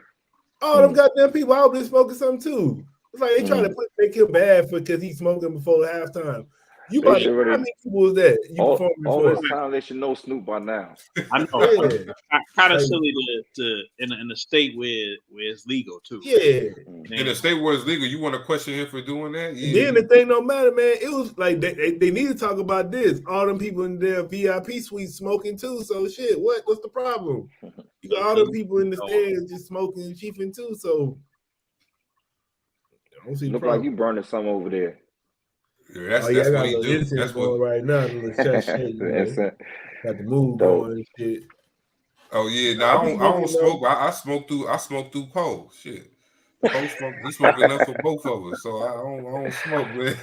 All them goddamn people out there smoking something too. It's like they try to make him bad because he's smoking before halftime. You They about should to, really- how many people was that? You performing all for? this time they should know Snoop by now. I know. Yeah. Kind of Like- silly to in a state where it's legal too. Yeah. In a state where it's legal, you want to question him for doing that? Yeah. Then the thing don't matter, man. It was like they need to talk about this. All them people in their VIP suite smoking too. So shit, what's the problem? You got all the people in the stands just smoking and chiefing too. So I don't see the Look problem. like you burning some over there. Yeah, that's I what got a he little do. incense That's going what. right now. A little chest shake, you know. Got the move Dope. going and shit. Oh yeah, no, I don't smoke. I smoke through Poe. Shit, Poe smoke. He smoke enough for both of us, so I don't smoke, man.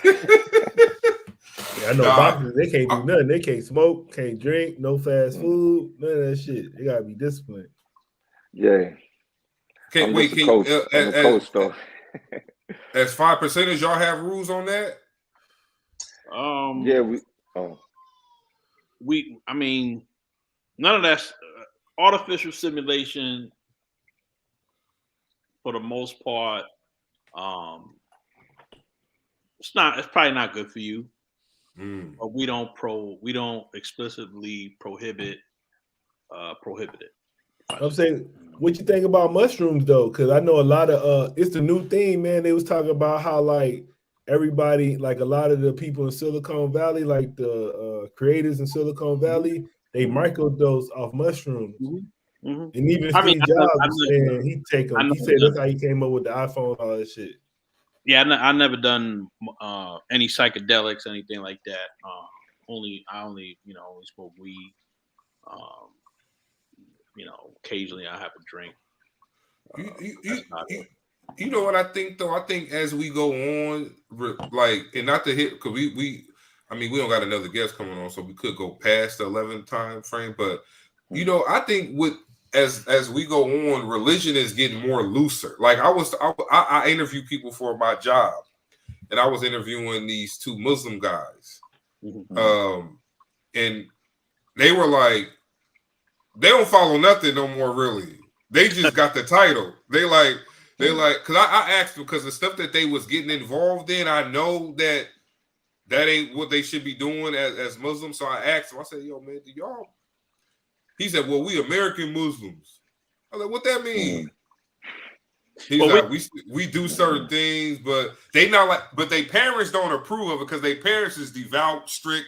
Yeah, I know boxers, they can't do nothing. They can't smoke, can't drink, no fast food, none of that shit. They gotta be disciplined. Yeah. Can't wait. Can coach. I'm a coach though. As 5%, y'all have rules on that? Yeah, I mean, none of that's artificial simulation for the most part. It's probably not good for you. But we don't explicitly prohibit it. I'm saying, what you think about mushrooms though? Because I know a lot of it's the new thing, man. They was talking about how like everybody, like a lot of the people in Silicon Valley, like the creators in Silicon Valley, they microdose off mushrooms. And even Steve Jobs was saying he take them. He said that's how he came up with the iPhone, all that shit. Yeah, I never done any psychedelics, anything like that. I only only smoke weed. Occasionally I have a drink. You know what I think though? I think as we go on, like, and not to hit, because we don't got another guest coming on, so we could go past the 11 time frame. But I think as we go on, religion is getting more looser. Like I interview people for my job, and I was interviewing these two Muslim guys, and they were like, they don't follow nothing no more. Really, they just got the title. They like, because I asked them, because the stuff that they was getting involved in, I know that ain't what they should be doing as Muslims. So I asked him, I said, yo, man, do y'all? He said, well, we American Muslims. I was like, what that mean? He's like, we do certain things, but they not like, but they parents don't approve of it because they parents is devout, strict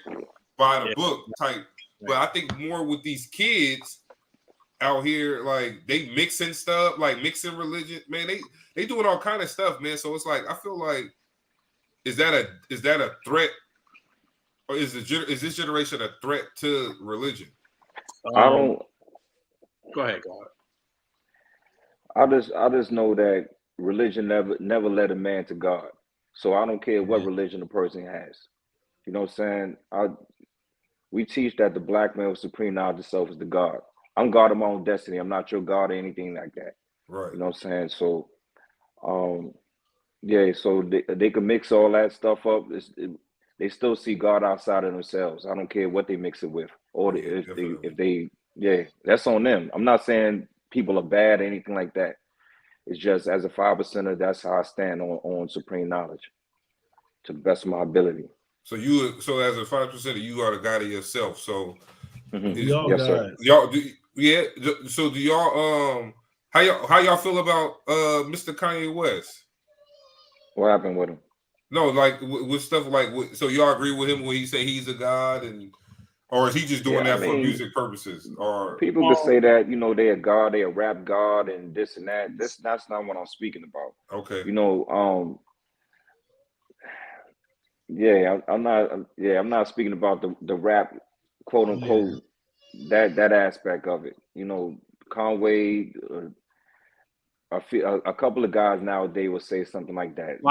by the book type. But I think more with these kids out here, like they mixing stuff, like mixing religion, man. They doing all kind of stuff, man. So it's like I feel like, is that a threat, or is this generation a threat to religion? I don't. Go ahead. I just know that religion never led a man to God. So I don't care what religion a person has. You know what I'm saying? We teach that the black man with supreme knowledge of self is the God. I'm God of my own destiny. I'm not your God or anything like that. Right. You know what I'm saying? So, so they can mix all that stuff up. They still see God outside of themselves. I don't care what they mix it with, or if they that's on them. I'm not saying people are bad or anything like that. It's just as a 5%er, that's how I stand on supreme knowledge, to the best of my ability. So as a 5%, you are the God of yourself. So Y'all, sir. Y'all So do y'all how y'all feel about Mr. Kanye West? What happened with him? No, like with stuff like, so y'all agree with him when he say he's a God, or is he just doing that for music purposes? Or people could say that they're a God, they're a rap God, and this and that. That's not what I'm speaking about. Okay. I'm not speaking about the rap, quote unquote, that aspect of it. Conway, a couple of guys nowadays will say something like that.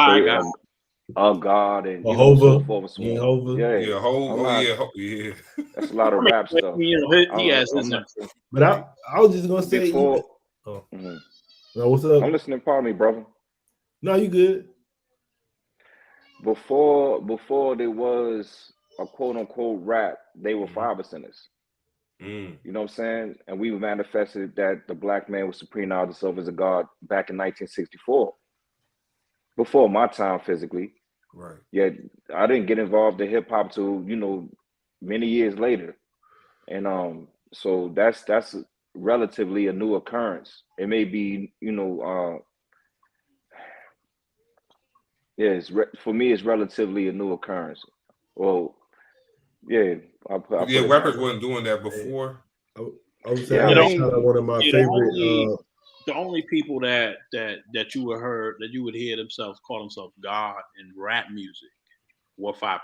God and so forth and so on. Yeah. That's a lot of rap stuff. He has his. But I was just gonna say, no, what's up? I'm listening. Pardon me, brother. No, you good. Before there was a quote unquote rap, they were 5%ers. You know what I'm saying? And we manifested that the black man was supreme knowledge of self as a God back in 1964, before my time physically. Right. Yet I didn't get involved in hip hop till, you know, many years later. And so that's relatively a new occurrence. It may be, you know, yeah, for me, it's relatively a new occurrence. Well, yeah, I'll put Yeah, it rappers that way. wasn't doing that before. I would say Yeah, I I gotta mean, shout out one of my Yeah, favorite. the only people that you would hear themselves call themselves God in rap music were 5%.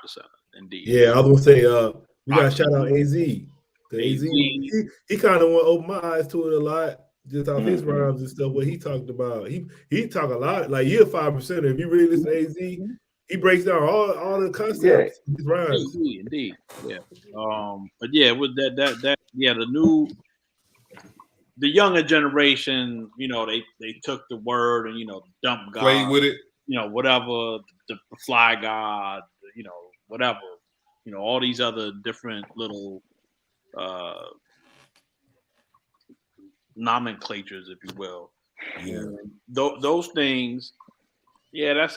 Indeed. Yeah, I was gonna say we gotta 5%. shout out AZ. The AZ, he kind of opened my eyes to it a lot, just off his rhymes and stuff. What he talked about, he talk a lot. Like you're 5%. If you really listen to AZ, he breaks down all the concepts. His rhymes. Indeed. Yeah. But yeah, with that yeah, the younger generation, you know, they took the word and, you know, dumped God, Play with it. you know, whatever, the fly God, you know, whatever, you know, all these other different little nomenclatures, if you will. Yeah. Those things, yeah, that's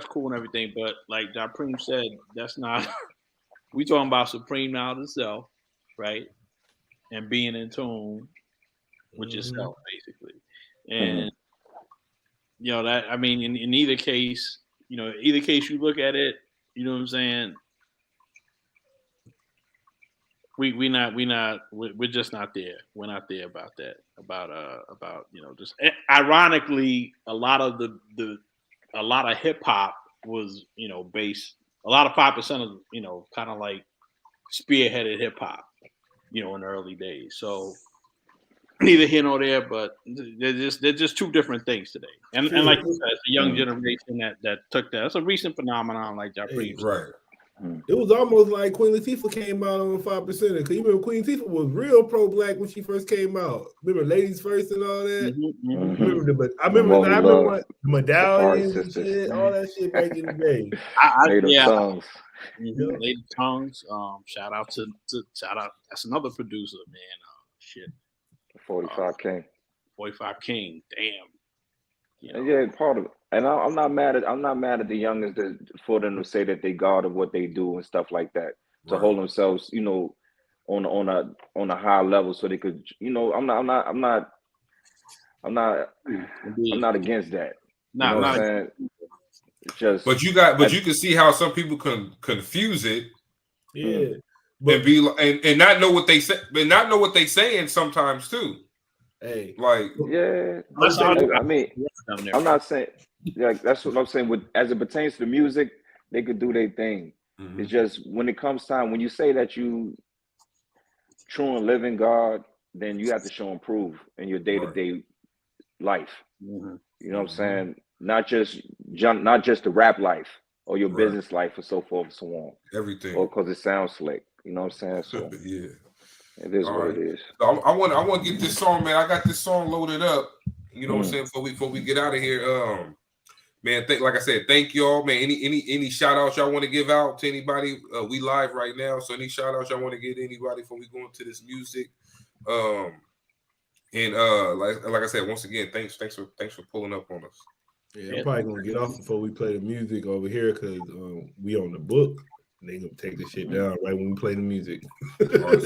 cool and everything, but like Japreme said, that's not. We talking about supreme knowledge itself, right? And being in tune with yourself, basically. And you know that, I mean, in either case, you know, either case you look at it, you know what I'm saying. We're just not there. We're not there about that. About you know, just ironically, a lot of hip hop was, you know, based, a lot of 5% of, you know, kind of like spearheaded hip hop, you know, in the early days. So neither here nor there, but they're just two different things today. And like you said, it's a young generation that took that. It's a recent phenomenon, like Japreme said. Right. It was almost like Queen Latifah came out on 5%. Because you remember Queen Latifah was real pro-black when she first came out. Remember Ladies First and all that? I remember when the medallions and shit, all that shit back in the day. Tongues. Lady Tongues. Shout out. That's another producer, man. Shit. 45 King. 45 King. Damn. You know? Yeah, part of it. And I'm not mad at the youngins for them to say that they God of what they do and stuff like that. To hold themselves, you know, on a high level, so they could, you know, I'm not against that. You know what I'm saying? It's just, but you can see how some people can confuse it. Yeah. And be and not know what they say, but not know what they saying sometimes too. Hey, like, yeah. I mean, I'm not saying, like, that's what I'm saying. With as it pertains to the music, they could do their thing. It's just when it comes time, when you say that you true and living God, then you have to show and prove in your day-to-day life. You know what I'm saying? Not just the rap life or your business life and so forth and so on. Everything. Or because it sounds slick. You know what I'm saying? So yeah. It is what it is. So I want to get this song, man. I got this song loaded up. You know what I'm saying? Before we get out of here, man. Like I said, thank y'all, man. Any shout outs y'all want to give out to anybody? We live right now, so any shout outs y'all want to give to anybody before we go into this music? And like I said, once again, thanks for pulling up on us. Yeah, I'm probably gonna get off before we play the music over here because we on the book. They gonna take this shit down right when we play the music. They gonna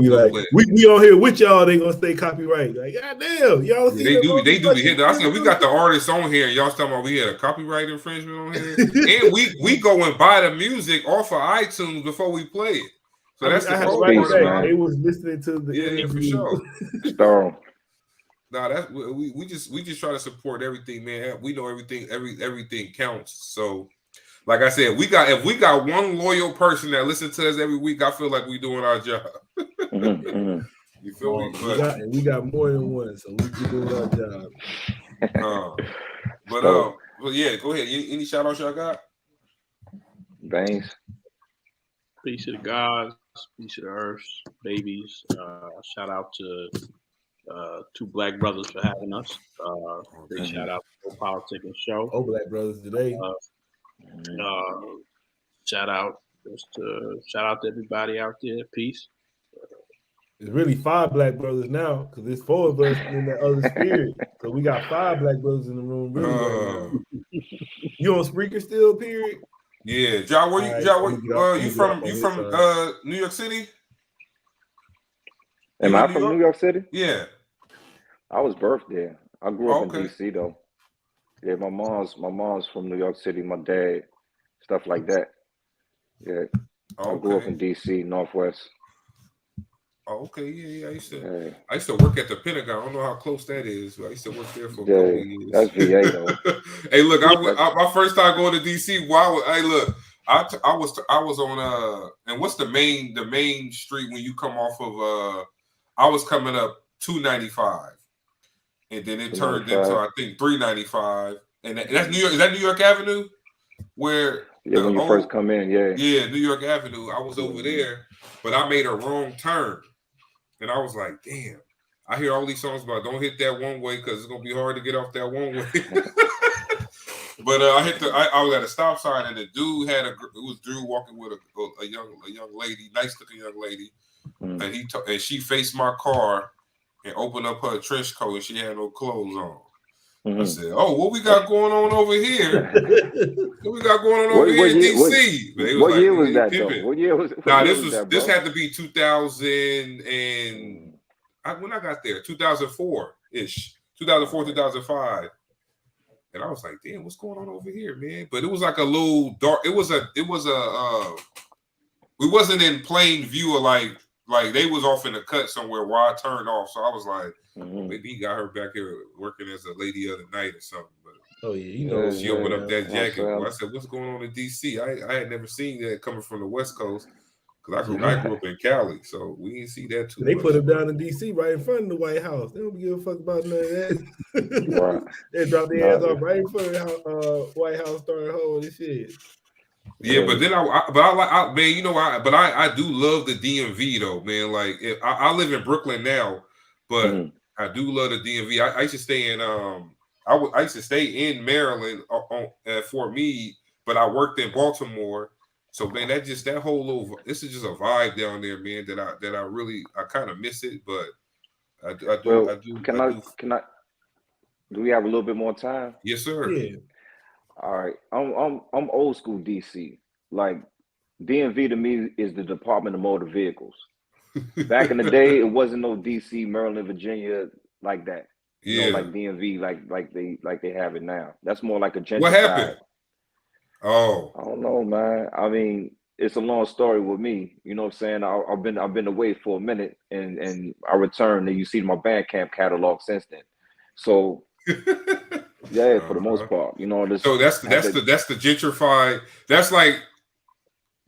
be like, we on here with y'all. They gonna stay copyright. Like, goddamn, y'all see they do be hitting. I said we got the artists on here, and y'all talking about we had a copyright infringement on here, and we go and buy the music off of iTunes before we play it. So that's the cold part. They was listening to the interview. For sure. Storm. Nah, that's we just try to support everything, man. We know everything counts. So, like I said, if we got one loyal person that listens to us every week, I feel like we doing our job. You feel me? We got more than one, so we doing our job. But yeah, go ahead. Any shout outs y'all got? Baines. Peace to the gods, peace to the earth, babies. Shout out to two black brothers for having us. Big shout out to the Politicking Show. Oh, black brothers today. Shout out to everybody out there. Peace. It's really 5 black brothers now because there's 4 of us in that other spirit. So we got 5 black brothers in the room really right now. You on Spreaker still, period? Yeah, Ja, where you, All right, Ja, I'm gonna get off- you I'm gonna from? get You off from on his side. New York City? Am You I in from New York City? Yeah. I was birthed there. I grew up in Okay. DC though. Yeah, my mom's from New York City. My dad, stuff like that. Yeah, I grew up in DC, Northwest. Oh, okay. Yeah. I used Yeah, to work at the Pentagon. I don't know how close that is, but I used to work there for a couple yeah, of years. that's VA though. Hey, look, my first time going to DC. Wow. Hey, look, I was on and what's the main street when you come off of I was coming up 295, and then it turned into 295. I think 395, and that's New York. Is that New York Avenue? Where Yeah, when you first come in, yeah. Yeah, New York Avenue. I was over there, but I made a wrong turn. And I was like, damn, I hear all these songs about don't hit that one way because it's gonna be hard to get off that one way. But I was at a stop sign and the dude it was Drew walking with a young lady, nice looking young lady, and she faced my car and opened up her trench coat and she had no clothes on. I said, "Oh, what we got going on over here? What we got going on over here in DC?" What year was that though? What year was? This had to be 2000 and when I got there, 2004 ish, 2004, 2005, and I was like, "Damn, what's going on over here, man?" But it was like a little dark. It was a. We wasn't in plain view of like they was off in the cut somewhere where I turned off. So I was like, maybe he got her back here working as a lady of the night or something. But oh yeah, you know, she opened up that jacket. I said, "What's going on in DC?" I had never seen that coming from the West Coast because I grew up in Cali, so we didn't see that too. They put him down in DC right in front of the White House. They don't give a fuck about none of that. They dropped their ass off right in front of the White House, started holding shit. Yeah, but then man, you know, I do love the DMV though, man. Like I live in Brooklyn now, but I do love the DMV. I used to stay in I used to stay in Maryland at Fort Meade, but I worked in Baltimore. So man, that whole little this is just a vibe down there, man. That I really kind of miss it, but I do. Can I? Do we have a little bit more time? Yes, sir. Yeah. All right, I'm old school DC. Like DMV to me is the Department of Motor Vehicles. Back in the day, it wasn't no DC, Maryland, Virginia like that. You know, like DMV, like they have it now. That's more like a gentrified. What happened? Oh, I don't know, man. I mean, it's a long story with me. You know what I'm saying? I've been away for a minute, and I returned, and you see my Bandcamp catalog since then. So. Yeah, for the most part, you know. So that's the gentrified. That's like,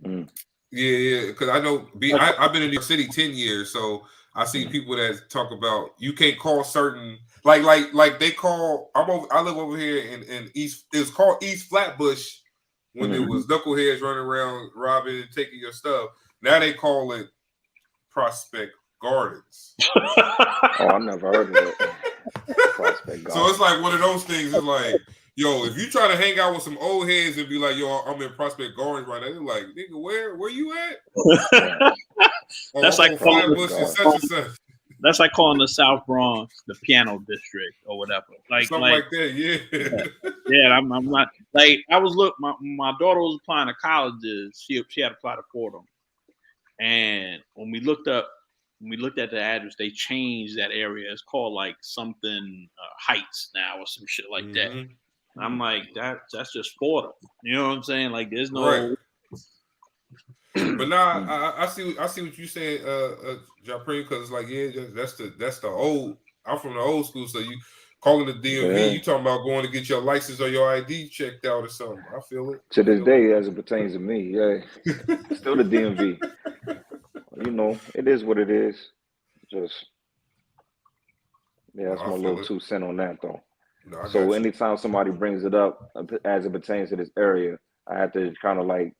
yeah. Because I know I've been in New York City 10 years, so I see people that talk about you can't call certain like they call. I live over here in East. It's called East Flatbush when there was knuckleheads running around robbing and taking your stuff. Now they call it Prospect Gardens. Oh, I never heard of it. So it's like one of those things. It's like, yo, if you try to hang out with some old heads and be like, yo, I'm in Prospect Gardens right now, they're like, nigga, where you at? That's like calling the South Bronx the piano district or whatever. Something like that, yeah. Yeah, I'm not like I was my daughter was applying to colleges. She had applied to Fordham, and when we looked at the address, they changed that area. It's called like something Heights now or some shit like that. And I'm like, that's just Fordham. You know what I'm saying? Like, there's no. Right. But now I see what you're saying, Japreme, because like, yeah, that's the old. I'm from the old school, so you calling the DMV, you talking about going to get your license or your ID checked out or something. I feel it. To this day, as it pertains to me, yeah, still the DMV. You know, it is what it is. Just, that's my little 2 cents on that, though. No, so anytime somebody brings it up as it pertains to this area, I have to kind of like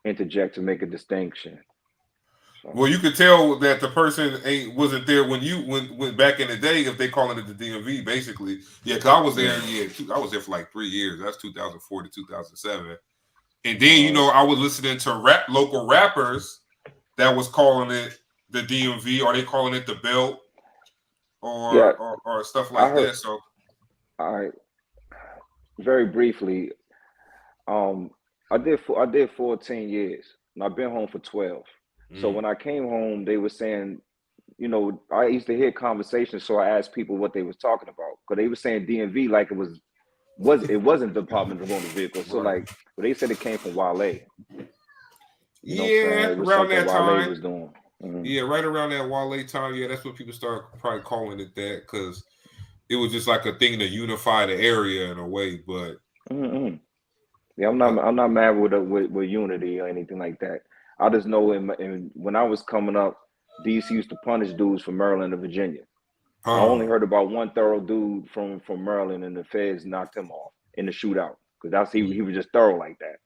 interject to make a distinction. So. Well, you could tell that the person wasn't there when back in the day if they calling it the DMV, basically. Yeah, because I was there. Yeah, I was there for like 3 years. That's 2004 to 2007. And then I was listening to local rappers that was calling it the DMV? Are they calling it the belt Yeah, or stuff I like heard. that? So All right, very briefly. Um, I did 14 years, and I've been home for 12. So when I came home, they were saying, I used to hear conversations, so I asked people what they was talking about, because they were saying DMV like it wasn't Department of Motor Vehicles. So right. like, but they said it came from Wale. You know what I'm saying? Yeah, It was around something that Wale time. was doing. Yeah, right around that Wale time. Yeah, that's what people start probably calling it that because it was just like a thing to unify the area in a way. But Mm-hmm. Yeah, uh, I'm not mad with unity or anything like that. I just know when I was coming up, DC used to punish dudes from Maryland and Virginia. I only heard about one thorough dude from Maryland, and the feds knocked him off in the shootout because he was just thorough like that.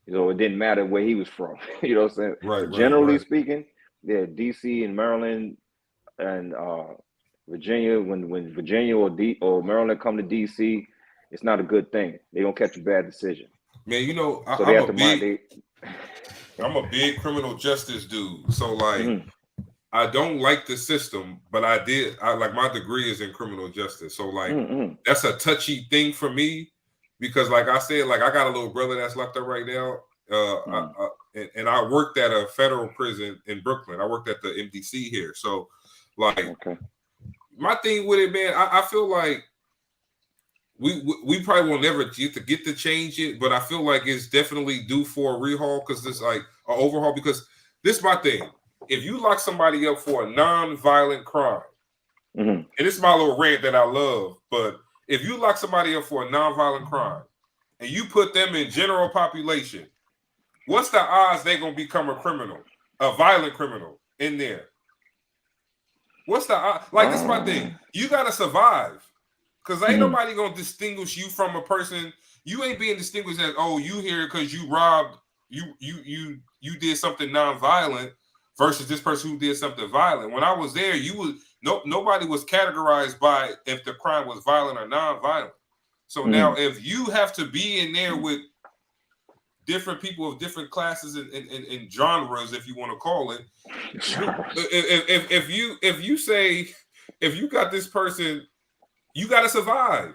It didn't matter where he was from. You know what I'm saying? But generally right. speaking, yeah, DC and Maryland and Virginia, when Virginia or Maryland come to DC, it's not a good thing. They don't catch a bad decision. Man, So they I'm have a to mind big they. I'm a big criminal justice dude. So like Mhm. I don't like the system, but I like my degree is in criminal justice. So like Mm-mm. that's a touchy thing for me because like I said, like I got a little brother that's locked up right now. And I worked at a federal prison in Brooklyn. I worked at the MDC here. So like Okay. my thing with it, man, I feel like we probably will never get to change it, but I feel like it's definitely due for a rehaul because it's like an overhaul. Because this is my thing: if you lock somebody up for a non-violent crime, Mm-hmm. and this is my little rant that I love, but if you lock somebody up for a non-violent crime and you put them in general population, what's the odds they're gonna become a criminal, a violent criminal in there? What's the odds? Like this is my thing: you gotta survive. Because ain't Mm-hmm. nobody gonna distinguish you from a person. You ain't being distinguished as you here because you robbed you did something non-violent versus this person who did something violent. When I was there, nobody was categorized by if the crime was violent or non-violent. So now if you have to be in there with different people of different classes and genres, if you want to call it, if you say if you got this person. You got to survive.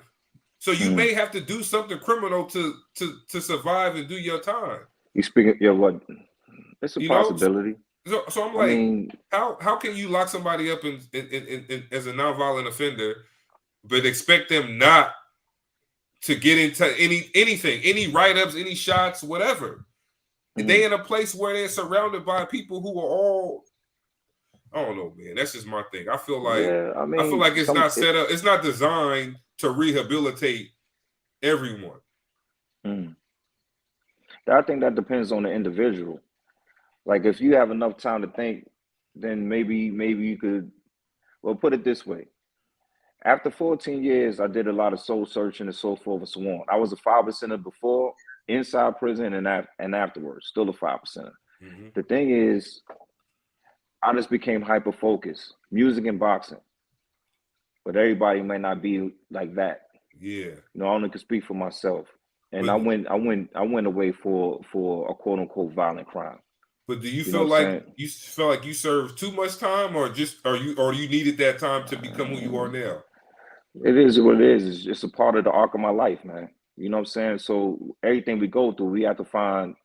So you may have to do something criminal to survive and do your time. You speaking? Yeah, what? It's a possibility. So I'm like, how can you lock somebody up in as a nonviolent offender, but expect them not to get into anything, any write-ups, any shots, whatever? They in a place where they're surrounded by people who are all. I don't know, man. That's just my thing. I feel like I feel like it's not set up. It's not designed to rehabilitate everyone. I think that depends on the individual. Like if you have enough time to think, then maybe you could. Well, put it this way: after 14 years, I did a lot of soul searching and so forth and so on. I was a 5%er before, inside prison, and afterwards, still a 5%er. The thing is, I just became hyper focused, music and boxing. But everybody may not be like that. Yeah. I only can speak for myself. And I went away for a quote unquote violent crime. But do you feel like you served too much time, or you needed that time to become who you are now? It is what it is. It's just a part of the arc of my life, man. You know what I'm saying? So everything we go through, we have to find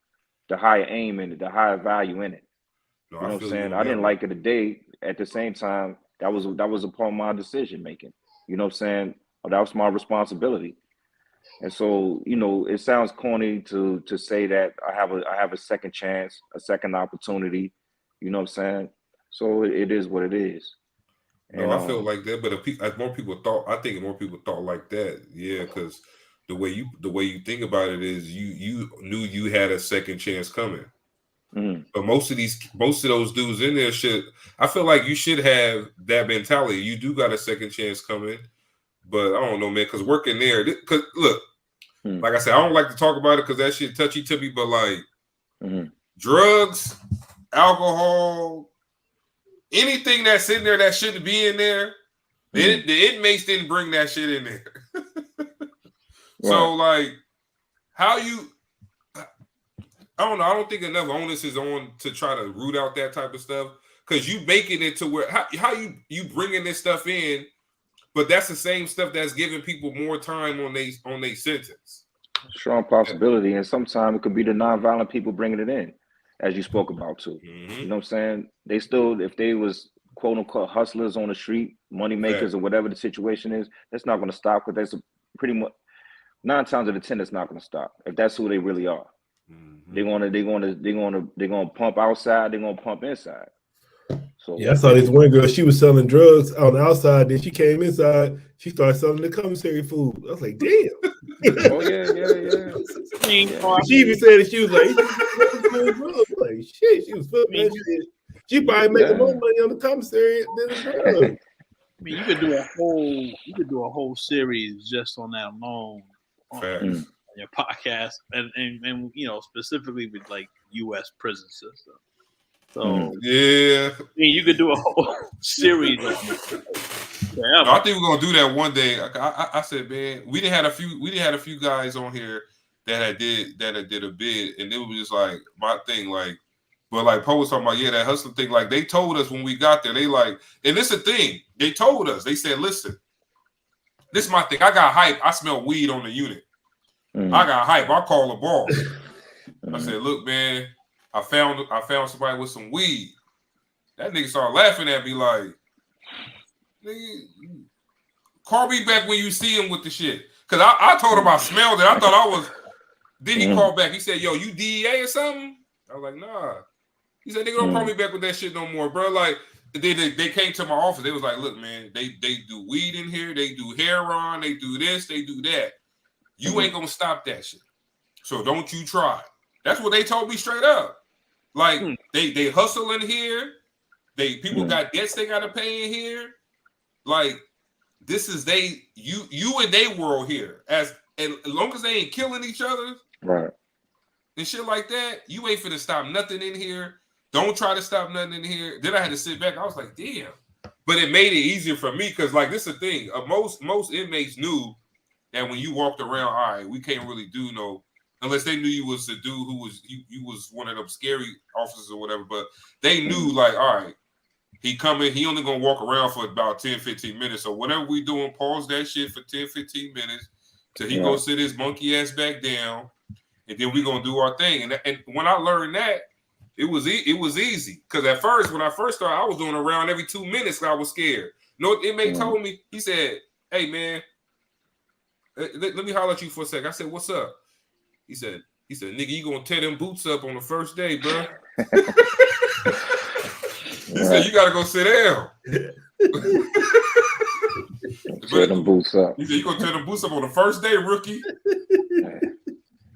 the higher aim in it, the higher value in it. No, you know what I'm saying? I didn't like it today. At the same time, that was a part of my decision making. You know what I'm saying? That was my responsibility. And so, it sounds corny to say that I have a second chance, a second opportunity. You know what I'm saying? So it is what it is. No, I feel like that, but if more people thought, I think more people thought like that. Yeah, because the way you think about it is you knew you had a second chance coming. But most of those dudes in there I feel like you should have that mentality. You do got a second chance coming, but I don't know, man, because working there, because look, like I said, I don't like to talk about it because that shit touchy to me, but like drugs, alcohol, anything that's in there that shouldn't be in there, the inmates didn't bring that shit in there. So like, how you? I don't know. I don't think enough onus is on to try to root out that type of stuff. because you making it to where how you bringing this stuff in, but that's the same stuff that's giving people more time on they sentence. Strong possibility, and sometimes it could be the nonviolent people bringing it in, as you spoke about too. Mm-hmm. You know what I'm saying? They still, if they was quote unquote hustlers on the street, money makers, or whatever the situation is, that's not going to stop, because that's pretty much 9 times out of 10 it's not going to stop if that's who they really are. Mm-hmm. They're gonna pump outside, they're gonna pump inside. So yeah, I saw this one girl, she was selling drugs on the outside, then she came inside, she started selling the commissary food. I was like, damn. Oh yeah. She even said that she was like shit, she was flipping that shit. She probably making more money on the commissary than the drug. I mean, you could do a whole series just on that alone on your podcast, and you know, specifically with like U.S. prison system. So yeah, I mean, you could do a whole series. No, I think we're gonna do that one day. I said, man, we did had a few guys on here that did a bid, and it was just like my thing, like. But like Poe was talking about, that hustler thing. Like they told us when we got there, they like, and it's a thing. They told us, they said, listen, this is my thing. I got hype. I smell weed on the unit. I got hype. I call the ball. I said, look, man, I found somebody with some weed. That nigga started laughing at me like, nigga, call me back when you see him with the shit. Cause I told him I smelled it. I thought I was. Then he called back. He said, yo, you DEA or something? I was like, nah. He said, nigga, don't call me back with that shit no more, bro. Like, they came to my office. They was like, look, man, they do weed in here. They do heroin. They do this. They do that. You ain't going to stop that shit. So don't you try. That's what they told me straight up. Like, they hustle in here. People got debts they got to pay in here. Like, this is you and they world here. As long as they ain't killing each other. Right. And shit like that, you ain't finna stop nothing in here. Don't try to stop nothing in here. Then I had to sit back. I was like, damn. But it made it easier for me because, like, this is the thing. Most inmates knew that when you walked around, all right, we can't really do no, unless they knew you was the dude who was you was one of them scary officers or whatever. But they knew, like, all right, he coming. He only gonna walk around for about 10, 15 minutes. So whatever we doing, pause that shit for 10, 15 minutes till he go sit his monkey ass back down. And then we're gonna do our thing. And when I learned that, it was easy. Because at first, when I first started, I was doing around every 2 minutes. I was scared. You know what the inmate told me? He said, "Hey man, let me holler at you for a second." I said, "What's up?" He said, "Nigga, you gonna tear them boots up on the first day, bro?" He said, "You gotta go sit down." Tear them boots up. He said, "You gonna tear them boots up on the first day, rookie?"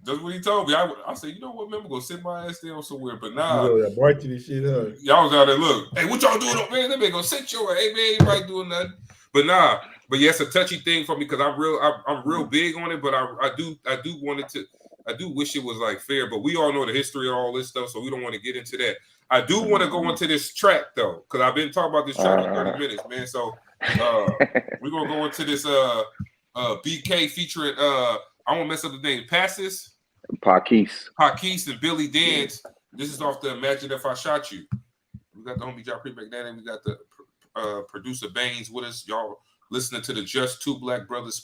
That's what he told me. I said, you know what, man, I'm gonna sit my ass down somewhere. But nah, this shit, huh? Y'all was out there. Look, hey, what y'all doing up, man? That man gonna sit your hey man, anybody doing nothing. But nah, but yeah, it's a touchy thing for me because I'm real big on it. But I do want it to. I do wish it was like fair. But we all know the history of all this stuff, so we don't want to get into that. I do want to go into this track though, because I've been talking about this track for 30 minutes, man. So we're gonna go into this BK featuring I won't mess up the name. Parquise and Billy Dance. This is off the Imagine If I Shot You. We got the homie Japreme Magnetic. We got the producer Baines with us. Y'all listening to the Just Two Black Brothers